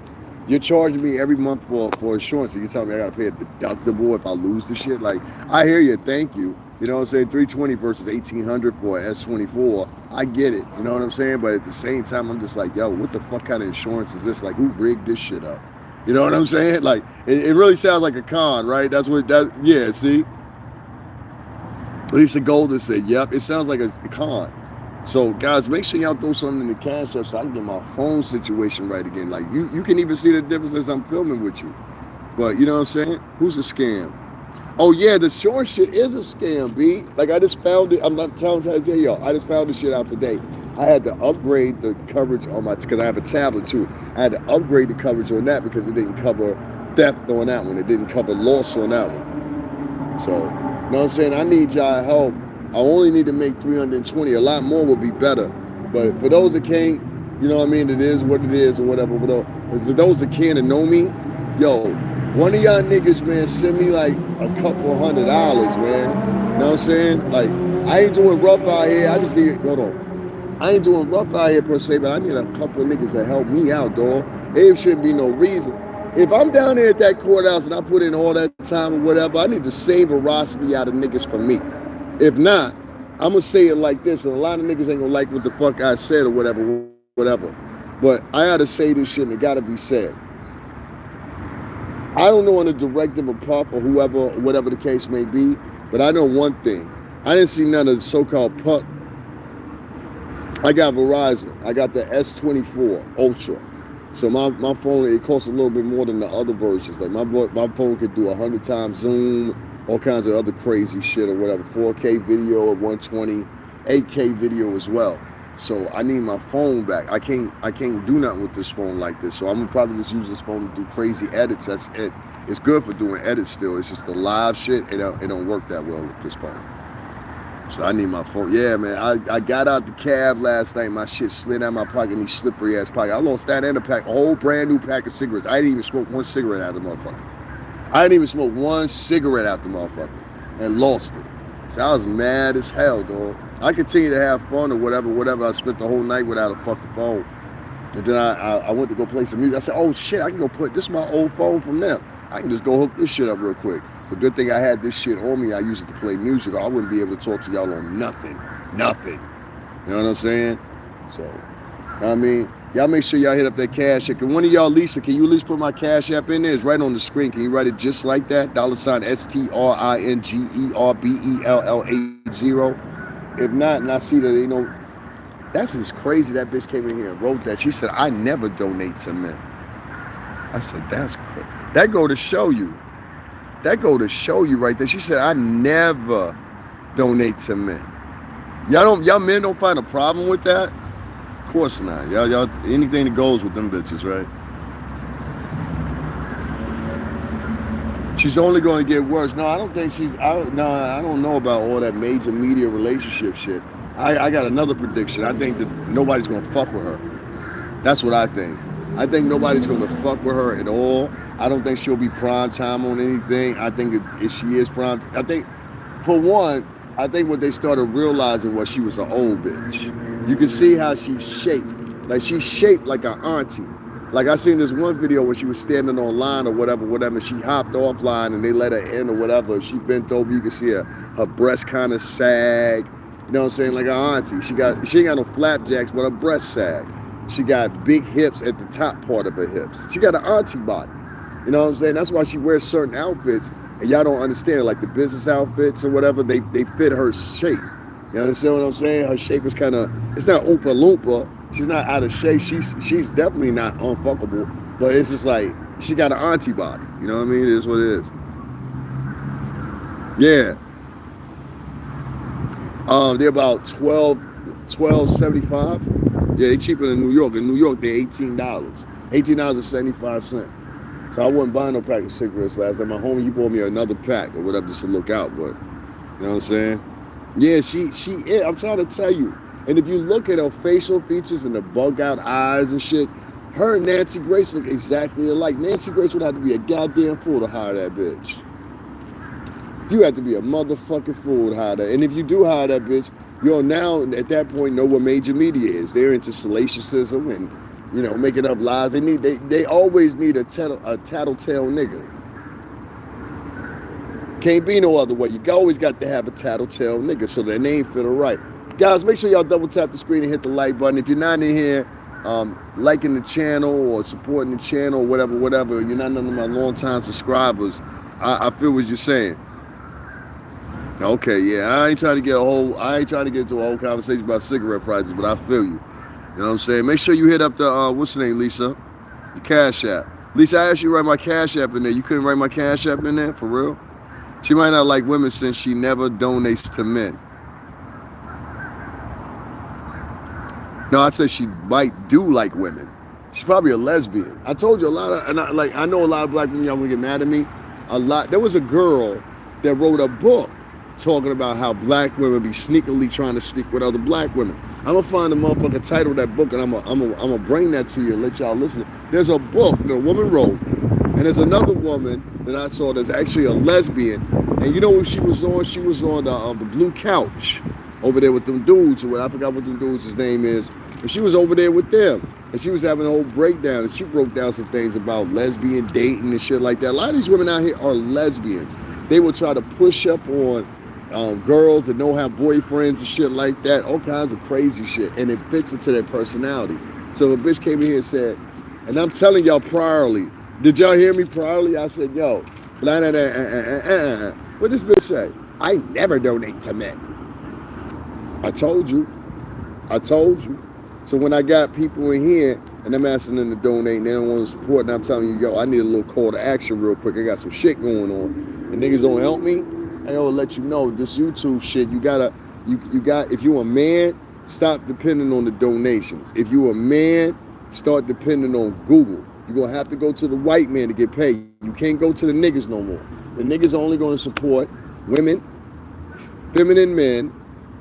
You're charging me every month for insurance, and you're telling me I gotta pay a deductible if I lose the shit. Like, I hear you, thank you. You know what I'm saying? 320 versus 1800 for an S24. I get it. You know what I'm saying? But at the same time, I'm just like, yo, what the fuck kind of insurance is this? Like, who rigged this shit up? You know what I'm saying? Like, it really sounds like a con, right? That's what that. Yeah, see. Lisa Golden said, yep, it sounds like a con. So, guys, make sure y'all throw something in the cash app so I can get my phone situation right again. Like, you can even see the difference as I'm filming with you. But, you know what I'm saying? Who's a scam? Oh, yeah, the short shit is a scam, B. Like, I just found it. I'm not telling y'all. I just found this shit out today. I had to upgrade the coverage on my, because I have a tablet, too. I had to upgrade the coverage on that because it didn't cover theft on that one. It didn't cover loss on that one. So, you know what I'm saying? I need y'all help. I only need to make 320. A lot more would be better. But for those that can't, you know what I mean? It is what it is or whatever. For those that can and know me, yo, one of y'all niggas, man, send me like a couple $100, man. You know what I'm saying? Like, I ain't doing rough out here. I just need, hold on. I ain't doing rough out here per se, but I need a couple of niggas to help me out, dog. There shouldn't be no reason. If I'm down there at that courthouse and I put in all that time or whatever, I need the same veracity out of niggas for me. If not, I'm gonna say it like this, and a lot of niggas ain't gonna like what the fuck I said or whatever. But I gotta say this shit and it gotta be said. I don't know on the directive of Puff or whoever, whatever the case may be, but I know one thing. I didn't see none of the so-called Puff. I got Verizon. I got the S24 Ultra. So my phone, it costs a little bit more than the other versions. Like my phone could do 100 times zoom, all kinds of other crazy shit or whatever. 4K video at 120, 8K video as well. So I need my phone back. I can't do nothing with this phone like this. So I'm gonna probably just use this phone to do crazy edits. That's it. It's good for doing edits still. It's just the live shit. It don't work that well with this phone. So I need my phone. Yeah, man. I got out the cab last night. My shit slid out of my pocket in these slippery ass pocket. I lost that and a whole brand new pack of cigarettes. I didn't even smoke one cigarette out of the motherfucker. I didn't even smoke one cigarette out the motherfucker and lost it. So I was mad as hell, dog. I continue to have fun or whatever. I spent the whole night without a fucking phone. And then I went to go play some music. I said, oh shit, I can go put, this is my old phone from them. I can just go hook this shit up real quick. The good thing I had this shit on me. I use it to play music. I wouldn't be able to talk to y'all on nothing. You know what I'm saying? So, I mean, y'all make sure y'all hit up that cash app. Can one of y'all, Lisa, can you at least put my cash app in there? It's right on the screen. Can you write it just like that? $STRINGERBELLA80. If not, and I see that, you know, that's just crazy. That bitch came in here and wrote that. She said, I never donate to men. I said, that's crazy. That go to show you. That go to show you right there. She said, I never donate to men. Y'all men don't find a problem with that? Of course not. Y'all anything that goes with them bitches, right? She's only going to get worse. No, I don't think I don't know about all that major media relationship shit. I got another prediction. I think that nobody's going to fuck with her. That's what I think. I think nobody's going to fuck with her at all. I don't think she'll be prime time on anything. I think if she is prime, I think, for one, I think what they started realizing was she was an old bitch. You can see how she's shaped. Like, she's shaped like an auntie. Like, I seen this one video where she was standing on line or whatever. She hopped offline and they let her in or whatever. She bent over. You can see her breast kind of sag. You know what I'm saying? Like an auntie. She ain't got no flapjacks, but her breast sag. She got big hips at the top part of her hips. She got an auntie body. You know what I'm saying? That's why she wears certain outfits, and y'all don't understand, like the business outfits or whatever, they fit her shape. You understand what I'm saying? Her shape is kind of, it's not Oompa Loompa. She's not out of shape. She's definitely not unfuckable, but it's just like, she got an auntie body. You know what I mean? It is what it is. Yeah. They're about $12.75. Yeah, they cheaper than New York. In New York, they're $18. $18.75. So I wasn't buying no pack of cigarettes last time. My homie, he bought me another pack or whatever just to look out, but you know what I'm saying? Yeah, she I'm trying to tell you. And if you look at her facial features and the bug out eyes and shit, her and Nancy Grace look exactly alike. Nancy Grace would have to be a goddamn fool to hire that bitch. You have to be a motherfucking fool to hire that. And if you do hire that bitch, you'll now, at that point, know what major media is. They're into salaciourism and You know, making up lies. They always need a tattletale nigga. Can't be no other way. You always got to have a tattletale nigga so their name feel right. Guys, make sure y'all double tap the screen and hit the like button. If you're not in here liking the channel or supporting the channel, whatever, you're not none of my long-time subscribers, I feel what you're saying. Okay, yeah, I ain't trying to get into a whole conversation about cigarette prices, but I feel you. You know what I'm saying? Make sure you hit up the, what's the name, Lisa? The Cash App. Lisa, I asked you to write my Cash App in there. You couldn't write my Cash App in there, for real? She might not like women since she never donates to men. No, I said she might do like women. She's probably a lesbian. I told you a lot of, and I know a lot of black women, y'all gonna get mad at me. There was a girl that wrote a book talking about how black women be sneakily trying to sneak with other black women. I'm gonna find the motherfucking title of that book, and I'm gonna bring that to you and let y'all listen. There's a book that a woman wrote, and there's another woman that I saw that's actually a lesbian. And you know what she was on? She was on the blue couch over there with them dudes, or I forgot what them dudes' name is. But she was over there with them, and she was having a whole breakdown, and she broke down some things about lesbian dating and shit like that. A lot of these women out here are lesbians. They will try to push up on girls that don't have boyfriends and shit like that, all kinds of crazy shit, and it fits into their personality. So a bitch came in here and said, and I'm telling y'all priorly, did y'all hear me priorly? I said, yo, blah, blah, blah. What this bitch say? I never donate to men. I told you. So when I got people in here and I'm asking them to donate and they don't want to support, and I'm telling you, yo, I need a little call to action real quick. I got some shit going on. And niggas don't help me, I gotta let you know this YouTube shit, you got, if you a man, stop depending on the donations. If you a man, start depending on Google. You're gonna have to go to the white man to get paid. You can't go to the niggas no more. The niggas are only gonna support women, feminine men,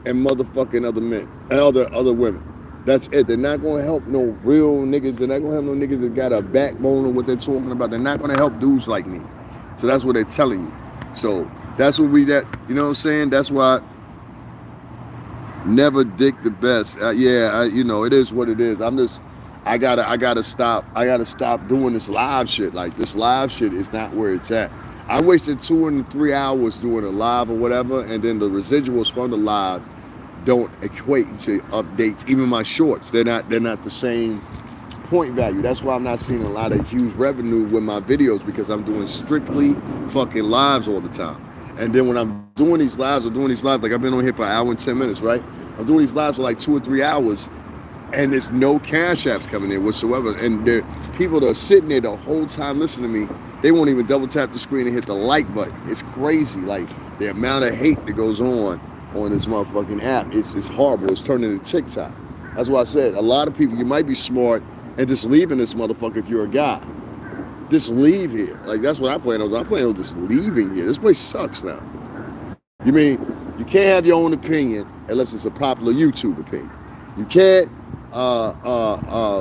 and motherfucking other men, and other women. That's it. They're not gonna help no real niggas. They're not gonna help no niggas that got a backbone of what they're talking about. They're not gonna help dudes like me. So that's what they're telling you. So that's what you know what I'm saying? That's why never dick the best. You know, it is what it is. I gotta stop doing this live shit. Like, this live shit is not where it's at. I wasted 2 and 3 hours doing a live or whatever, and then the residuals from the live don't equate to updates. Even my shorts, they're not the same point value. That's why I'm not seeing a lot of huge revenue with my videos, because I'm doing strictly fucking lives all the time. And then when I'm doing these lives, like I've been on here for an hour and 10 minutes, right? I'm doing these lives for like 2 or 3 hours, and there's no cash apps coming in whatsoever. And there people that are sitting there the whole time listening to me, they won't even double tap the screen and hit the like button. It's crazy, like the amount of hate that goes on this motherfucking app. It's horrible. It's turning into TikTok. That's why I said, a lot of people, you might be smart and just leaving this motherfucker if you're a guy. Just leave here. Like, that's what I plan on. I plan on just leaving here. This place sucks now. You mean, you can't have your own opinion unless it's a popular YouTube opinion. You can't vlog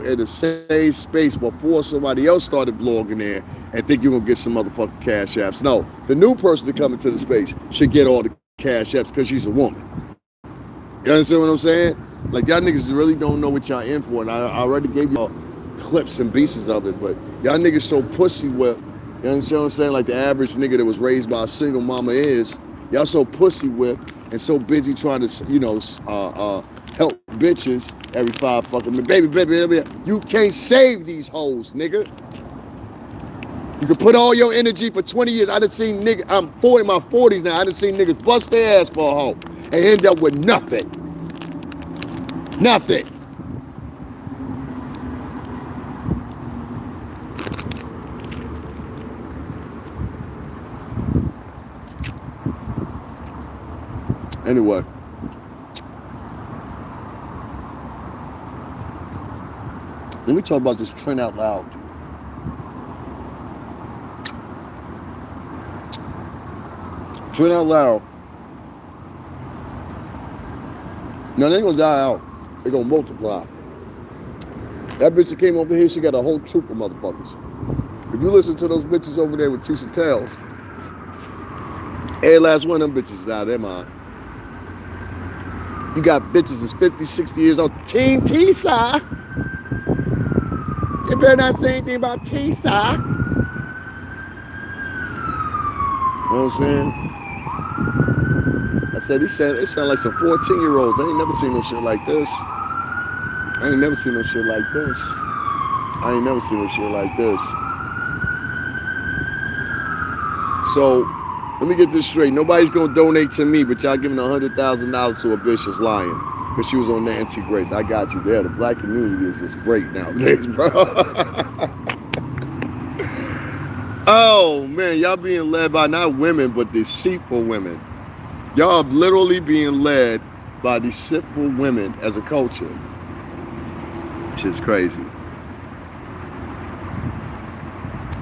in the same space before somebody else started vlogging there and think you're gonna get some motherfucking cash apps. No, the new person to come into the space should get all the cash apps because she's a woman. You understand what I'm saying? Like, y'all niggas really don't know what y'all in for, and I already gave y'all clips and pieces of it, but y'all niggas so pussy whipped. You understand what I'm saying? Like the average nigga that was raised by a single mama is. Y'all so pussy whipped and so busy trying to, you know, help bitches every 5 fucking minutes. Baby, you can't save these hoes, nigga. You can put all your energy for 20 years. I done seen niggas, I'm 40 in my 40s now, I done seen niggas bust their ass for a hoe and end up with nothing. Nothing. Anyway. Let me talk about this trend out loud. Trend out loud. Now they ain't gonna die out. They gonna multiply. That bitch that came over here, she got a whole troop of motherfuckers. If you listen to those bitches over there with Tisa Tells, every last one of them bitches is out of their mind. You got bitches that's 50, 60 years old. Team Tisa. They better not say anything about Tisa. You know what I'm saying? I said, it sound like some 14-year-olds. I ain't never seen no shit like this. I ain't never seen no shit like this. So, let me get this straight. Nobody's gonna donate to me, but y'all giving $100,000 to a bitch that's lying because she was on Nancy Grace. I got you there. The black community is just great nowadays, bro. Oh man, y'all being led by not women, but deceitful women. Y'all literally being led by deceitful women as a culture. Shit's crazy.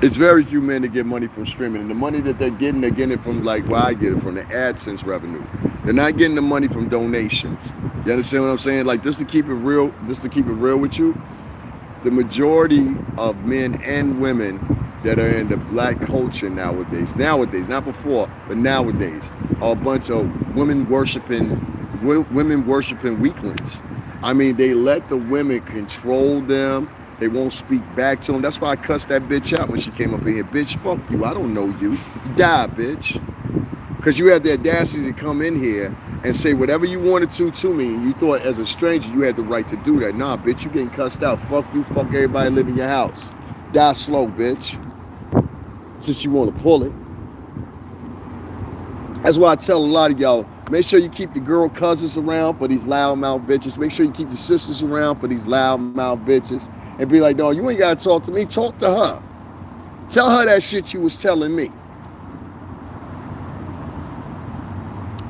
It's very few men that get money from streaming, and the money that they're getting it from, like, where I get it from, the AdSense revenue. They're not getting the money from donations. You understand what I'm saying? Like, just to keep it real with you, the majority of men and women that are in the black culture nowadays, not before, but nowadays, are a bunch of women worshiping weaklings. I mean, they let the women control them. They won't speak back to them. That's why I cussed that bitch out when she came up in here. Bitch, fuck you. I don't know you. You die, bitch. Because you had the audacity to come in here and say whatever you wanted to me, and you thought as a stranger you had the right to do that. Nah, bitch, you getting cussed out. Fuck you. Fuck everybody live in your house. Die slow, bitch. Since you want to pull it. That's why I tell a lot of y'all, make sure you keep your girl cousins around for these loudmouth bitches. Make sure you keep your sisters around for these loudmouth bitches. And be like, no, you ain't got to talk to me. Talk to her. Tell her that shit you was telling me.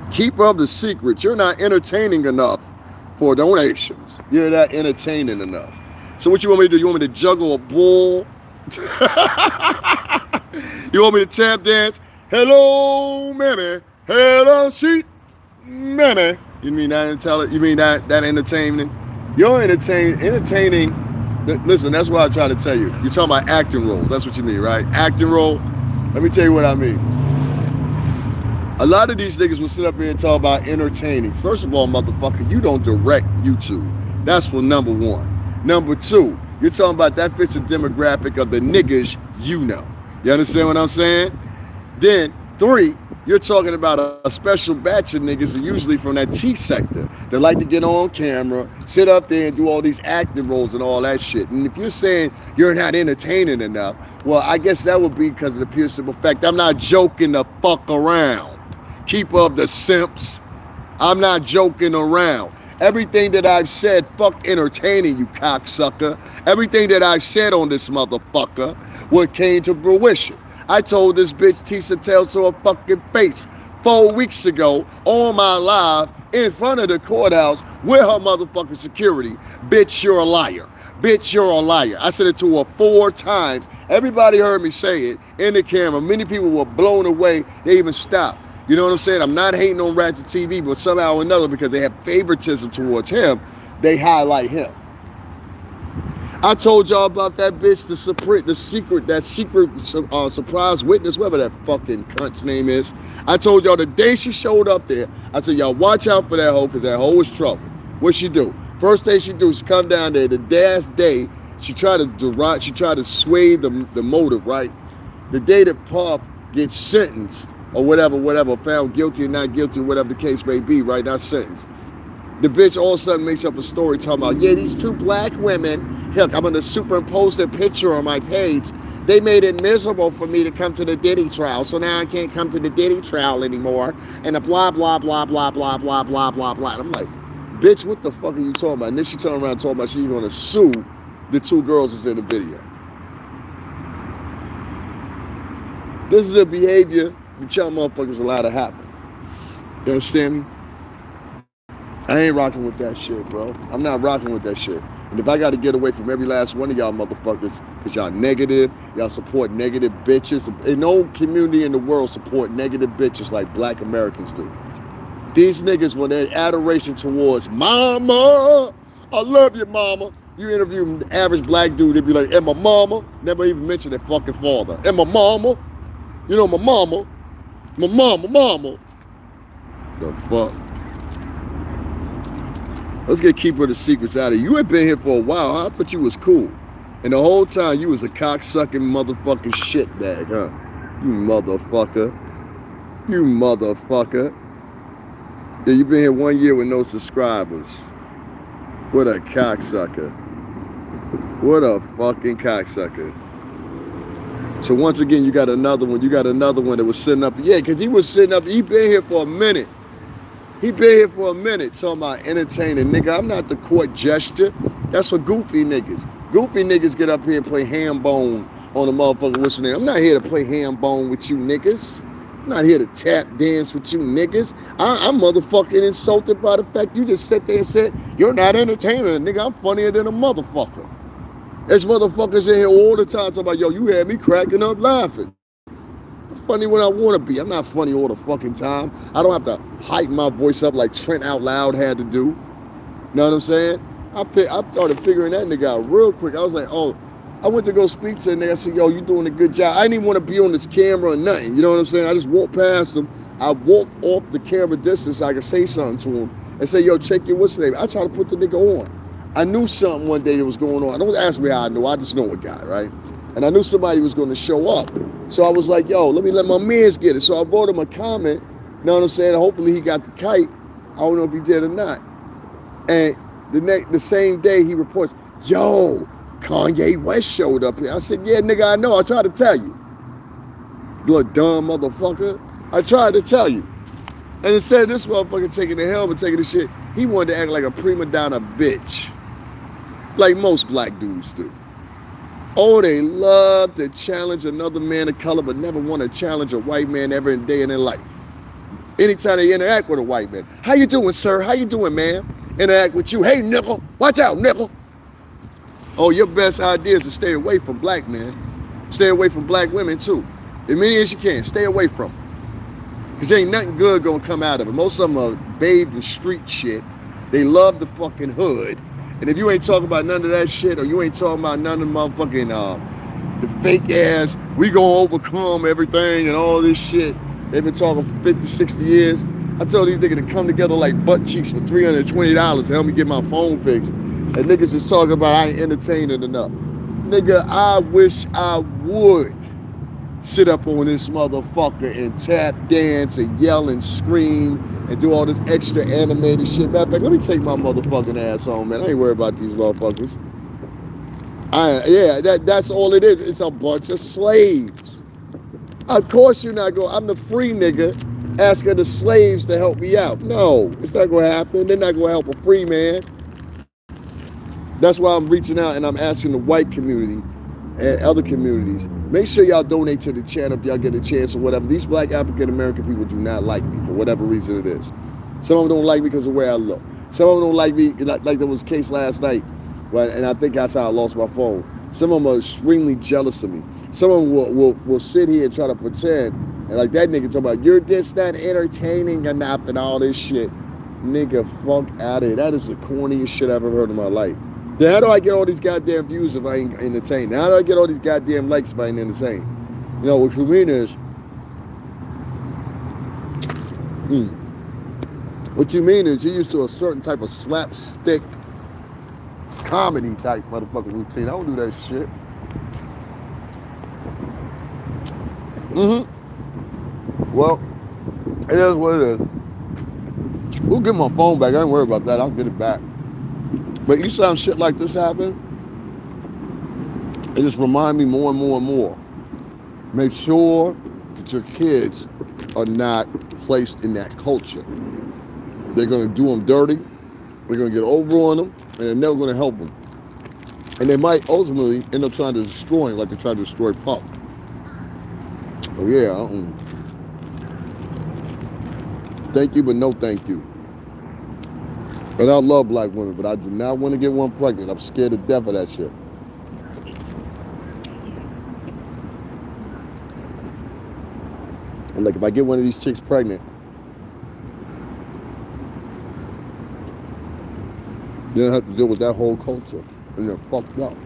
Keep up the secret. You're not entertaining enough for donations. You're not entertaining enough. So what you want me to do? You want me to juggle a bull? You want me to tap dance? Hello, mammy. Hello, sweet mammy. You mean that entertaining? You're entertaining. Listen, that's what I try to tell you. You're talking about acting roles. That's what you mean, right? Acting role. Let me tell you what I mean. A lot of these niggas will sit up here and talk about entertaining. First of all, motherfucker, you don't direct YouTube. That's for number one. Number two, you're talking about that fits the demographic of the niggas you know. You understand what I'm saying? Then, three, you're talking about a special batch of niggas, and usually from that T sector, that like to get on camera, sit up there and do all these acting roles and all that shit. And if you're saying you're not entertaining enough, well, I guess that would be because of the pure simple fact I'm not joking the fuck around. Keep up the simps. I'm not joking around. Everything that I've said, fuck entertaining, you cocksucker. Everything that I've said on this motherfucker, what came to fruition. I told this bitch Tisa Tells to her fucking face 4 weeks ago on my live in front of the courthouse with her motherfucking security. Bitch, you're a liar. Bitch, you're a liar. I said it to her 4 times. Everybody heard me say it in the camera. Many people were blown away. They even stopped. You know what I'm saying? I'm not hating on Ratchet TV, but somehow or another, because they have favoritism towards him, they highlight him. I told y'all about that bitch, that secret surprise witness, whatever that fucking cunt's name is. I told y'all the day she showed up there, I said, y'all watch out for that hoe, because that hoe is trouble. What she do? First thing she do, she come down there, the last day, she tried to sway the motive, right? The day that Puff gets sentenced, or whatever, found guilty or not guilty, whatever the case may be, right? Not sentenced. The bitch all of a sudden makes up a story talking about, yeah, these 2 black women, heck, I'm gonna superimpose their picture on my page. They made it miserable for me to come to the Diddy trial, so now I can't come to the Diddy trial anymore, and a blah, blah, blah, blah, blah, blah, blah, blah, blah. And I'm like, bitch, what the fuck are you talking about? And then she turned around and talking about she's gonna sue the 2 girls that's in the video. This is a behavior that y'all motherfuckers allowed to happen. You understand me? I ain't rocking with that shit, bro. I'm not rocking with that shit. And if I got to get away from every last one of y'all motherfuckers, because y'all negative, y'all support negative bitches. And no community in the world support negative bitches like black Americans do. These niggas, when their adoration towards mama, I love you, mama. You interview the average black dude, they'd be like, and my mama, never even mention their fucking father. And my mama, you know, my mama. The fuck? Let's get Keeper of the Secrets out of you. You ain't been here for a while. I thought you was cool. And the whole time you was a cocksucking motherfucking shitbag, huh? You motherfucker. You motherfucker. Yeah, you been here 1 year with no subscribers. What a cocksucker. What a fucking cocksucker. So once again, you got another one. You got another one that was sitting up. Yeah, because he was sitting up. He been here for a minute. He been here for a minute talking about entertaining. Nigga, I'm not the court gesture. That's for goofy niggas. Goofy niggas get up here and play ham bone on the motherfucker listening. I'm not here to play ham bone with you niggas. I'm not here to tap dance with you niggas. I'm motherfucking insulted by the fact you just sat there and said, you're not entertaining, nigga. I'm funnier than a motherfucker. There's motherfuckers in here all the time talking about, yo, you had me cracking up laughing. I'm funny when I want to be. I'm not funny all the fucking time. I don't have to hype my voice up like Trent Out Loud had to do. You know what I'm saying? I started figuring that nigga out real quick. I was like, oh, I went to go speak to a nigga. I said, yo, you doing a good job. I didn't even want to be on this camera or nothing. You know what I'm saying? I just walked past him. I walked off the camera distance so I could say something to him and say, yo, check your what's name. I tried to put the nigga on. I knew something one day that was going on. Don't ask me how I knew. I just know a guy, right? And I knew somebody was going to show up. So I was like, yo, let me let my mans get it. So I wrote him a comment. You know what I'm saying? Hopefully he got the kite. I don't know if he did or not. And the same day he reports, yo, Kanye West showed up here. I said, yeah, nigga, I know. I tried to tell you. You little dumb motherfucker. I tried to tell you. And instead of this motherfucker taking the helmet, taking the shit, he wanted to act like a prima donna bitch. Like most black dudes do. Oh, they love to challenge another man of color, but never want to challenge a white man ever in day in their life. Anytime they interact with a white man. How you doing, sir? How you doing, ma'am? Interact with you. Hey, nickel. Watch out, nickel. Oh, your best idea is to stay away from black men. Stay away from black women, too. As many as you can. Stay away from them. Because there ain't nothing good going to come out of it. Most of them are bathed in street shit. They love the fucking hood. And if you ain't talking about none of that shit, or you ain't talking about none of the motherfucking, the fake ass, we gonna overcome everything and all this shit, they've been talking for 50, 60 years. I tell these niggas to come together like butt cheeks for $320 to help me get my phone fixed. And niggas just talking about I ain't entertaining enough. Nigga, I wish I would sit up on this motherfucker and tap dance and yell and scream and do all this extra animated shit. Matter of fact, let me take my motherfucking ass home, man. I ain't worried about these motherfuckers. That's all it is. It's a bunch of slaves. Of course you're not going, I'm the free nigga asking the slaves to help me out. No, it's not going to happen. They're not going to help a free man. That's why I'm reaching out and I'm asking the white community and other communities, make sure y'all donate to the channel if y'all get a chance or whatever. These black African-American people do not like me for whatever reason it is. Some of them don't like me because of the way I look. Some of them don't like me, like there was a case last night, right? And I think that's how I lost my phone. Some of them are extremely jealous of me. Some of them will sit here and try to pretend, and like that nigga talking about, you're just not entertaining enough and all this shit. Nigga, fuck out of here. That is the corniest shit I've ever heard in my life. Then how do I get all these goddamn views if I ain't entertained? How do I get all these goddamn likes if I ain't entertained? You know, what you mean is, what you mean is you're used to a certain type of slapstick comedy type motherfucking routine. I don't do that shit. Well, it is what it is. We'll get my phone back. I ain't worried about that. I'll get it back. But each time shit like this happen, it just remind me more and more and more. Make sure that your kids are not placed in that culture. They're gonna do them dirty. They're gonna get over on them, and they're never gonna help them. And they might ultimately end up trying to destroy him like they tried to destroy Pup. Oh yeah, Thank you, but no thank you. But I love black women, but I do not want to get one pregnant. I'm scared to death of that shit. And like, if I get one of these chicks pregnant, then I have to deal with that whole culture. And they're fucked up.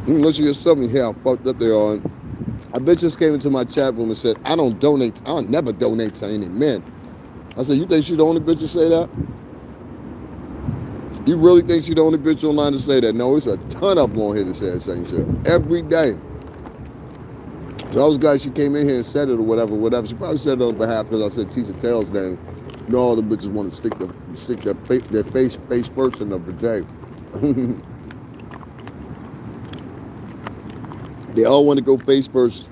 Unless you get something here, how fucked up they are. And I bitch just came into my chat room and said, I'll never donate to any men. I said, you think she's the only bitch to say that? You really think she the only bitch online to say that? No, it's a ton of them on here that say the same shit every day. So I was glad she came in here and said it or whatever. She probably said it on behalf because I said Tisa Tells name. You know, all the bitches want to stick their face first in the day. They all want to go face first.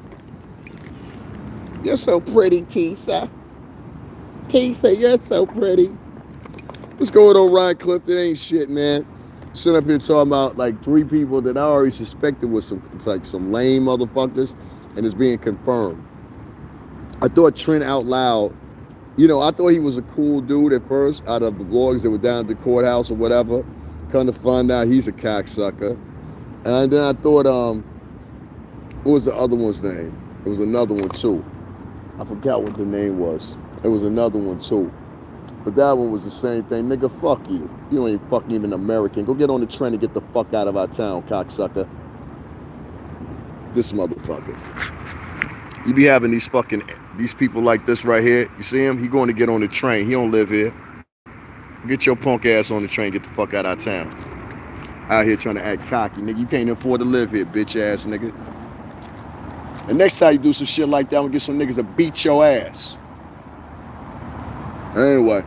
You're so pretty, Tisa. Tisa, you're so pretty. What's going on, Ryan Clifton? Ain't shit, man. Sitting up here talking about like 3 people that I already suspected was some lame motherfuckers, and it's being confirmed. I thought Trent out loud, I thought he was a cool dude at first out of the blogs that were down at the courthouse or whatever. Come to find out he's a cocksucker. And then I thought, what was the other one's name? It was another one too. I forgot what the name was. It was another one too. But that one was the same thing. Nigga, fuck you. You ain't fucking even American. Go get on the train and get the fuck out of our town, cocksucker. This motherfucker. You be having these people like this right here. You see him? He going to get on the train. He don't live here. Get your punk ass on the train. Get the fuck out of our town. Out here trying to act cocky. Nigga, you can't afford to live here, bitch ass nigga. And next time you do some shit like that, I'm gonna get some niggas to beat your ass. Anyway.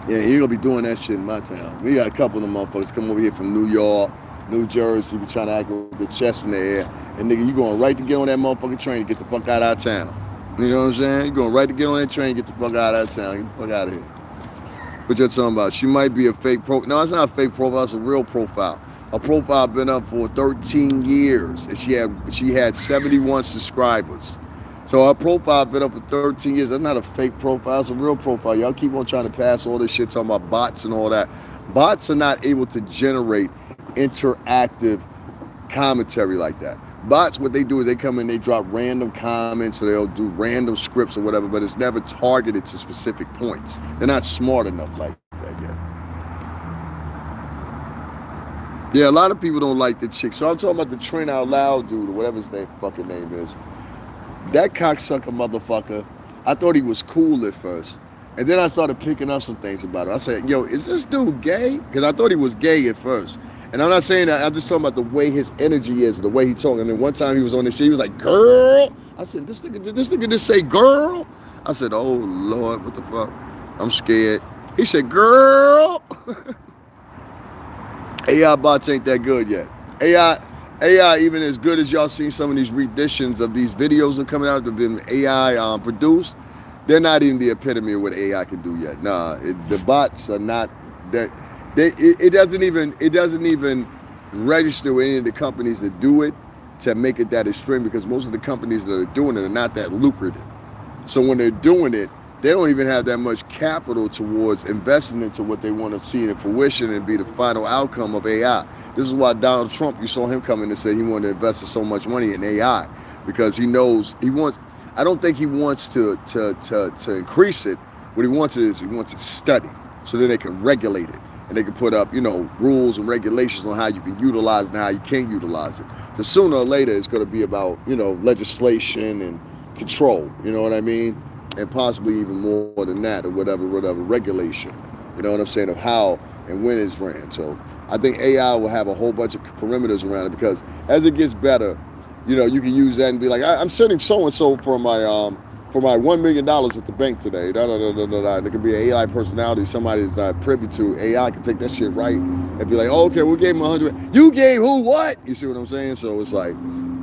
Yeah, you gonna be doing that shit in my town. We got a couple of them motherfuckers come over here from New York, New Jersey, be trying to act with the chest in the air. And nigga, you going right to get on that motherfucking train to get the fuck out of our town. You know what I'm saying? You going right to get on that train, get the fuck out of our town. Get the fuck out of here. What you talking about? She might be a fake profile. No, it's not a fake profile, it's a real profile. Her profile been up for 13 years, and she had 71 subscribers. So her profile been up for 13 years. That's not a fake profile, it's a real profile. Y'all keep on trying to pass all this shit talking about bots and all that. Bots are not able to generate interactive commentary like that. Bots, what they do is they come in, they drop random comments, or they'll do random scripts or whatever, but it's never targeted to specific points. They're not smart enough like that yet. Yeah, a lot of people don't like the chick. So I'm talking about the Trent Out Loud dude, or whatever his fucking name is. That cocksucker motherfucker, I thought he was cool at first. And then I started picking up some things about it. I said, yo, is this dude gay? Because I thought he was gay at first. And I'm not saying that, I'm just talking about the way his energy is, the way he talking. And then one time he was on this shit, he was like, girl. I said, did this nigga just say girl? I said, oh Lord, what the fuck? I'm scared. He said, girl. AI bots ain't that good yet. AI, even as good as y'all seen some of these renditions of these videos that are coming out that have been AI produced, they're not even the epitome of what AI can do yet. Nah, the bots are not that. It doesn't even register with any of the companies that do it to make it that extreme, because most of the companies that are doing it are not that lucrative. So when they're doing it, they don't even have that much capital towards investing into what they want to see in fruition and be the final outcome of AI. This is why Donald Trump, you saw him come in and say he wanted to invest so much money in AI, because he knows I don't think he wants to increase it. What he wants is he wants to study so that they can regulate it. And they can put up, rules and regulations on how you can utilize it and how you can't utilize it. So sooner or later, it's going to be about, legislation and control. You know what I mean? And possibly even more than that, or whatever regulation. You know what I'm saying? Of how and when it's ran. So I think AI will have a whole bunch of perimeters around it, because as it gets better, you can use that and be like, I'm sending so-and-so for my $1 million at the bank today. There could be an AI personality somebody's not privy to. AI can take that shit right and be like, oh, okay, we gave him 100. You gave who what? You see what I'm saying? So it's like,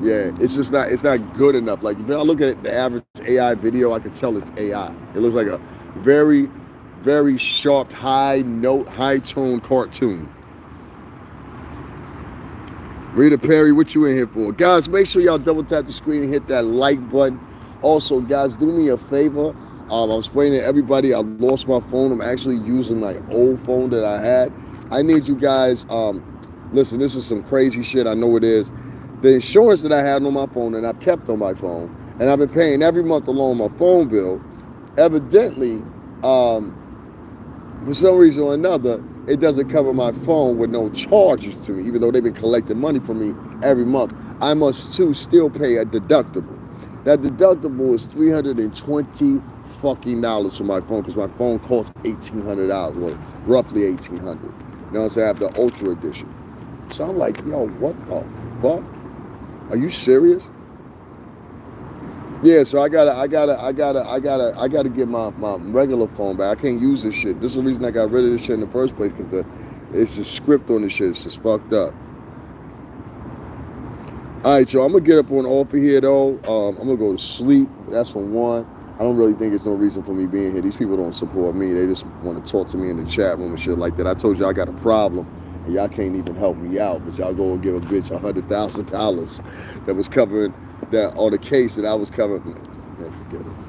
yeah, it's not good enough. Like if I look at the average AI video, I can tell it's AI. It looks like a very, very sharp, high tone cartoon. Rita Perry, what you in here for? Guys, make sure y'all double tap the screen and hit that like button. Also, guys, do me a favor. I'm explaining to everybody I lost my phone. I'm actually using my old phone that I had. I need you guys, listen, this is some crazy shit. I know it is. The insurance that I had on my phone and I've kept on my phone, and I've been paying every month along my phone bill, evidently, for some reason or another, it doesn't cover my phone with no charges to me, even though they've been collecting money from me every month. I must too still pay a deductible. That deductible is $325. fucking dollars for my phone because my phone costs $1,800, well, roughly $1,800. You know what I'm saying? I have the Ultra Edition. So I'm like, yo, what the fuck? Are you serious? Yeah, so I gotta get my regular phone back. I can't use this shit. This is the reason I got rid of this shit in the first place, because it's the script on this shit. It's just fucked up. All right, so I'm gonna get up on off of here though. I'm gonna go to sleep. That's for one. I don't really think there's no reason for me being here. These people don't support me. They just want to talk to me in the chat room and shit like that. I told you I got a problem, and y'all can't even help me out. But y'all go and give a bitch $100,000 that was covering that, or the case that I was covering. Man, forget it.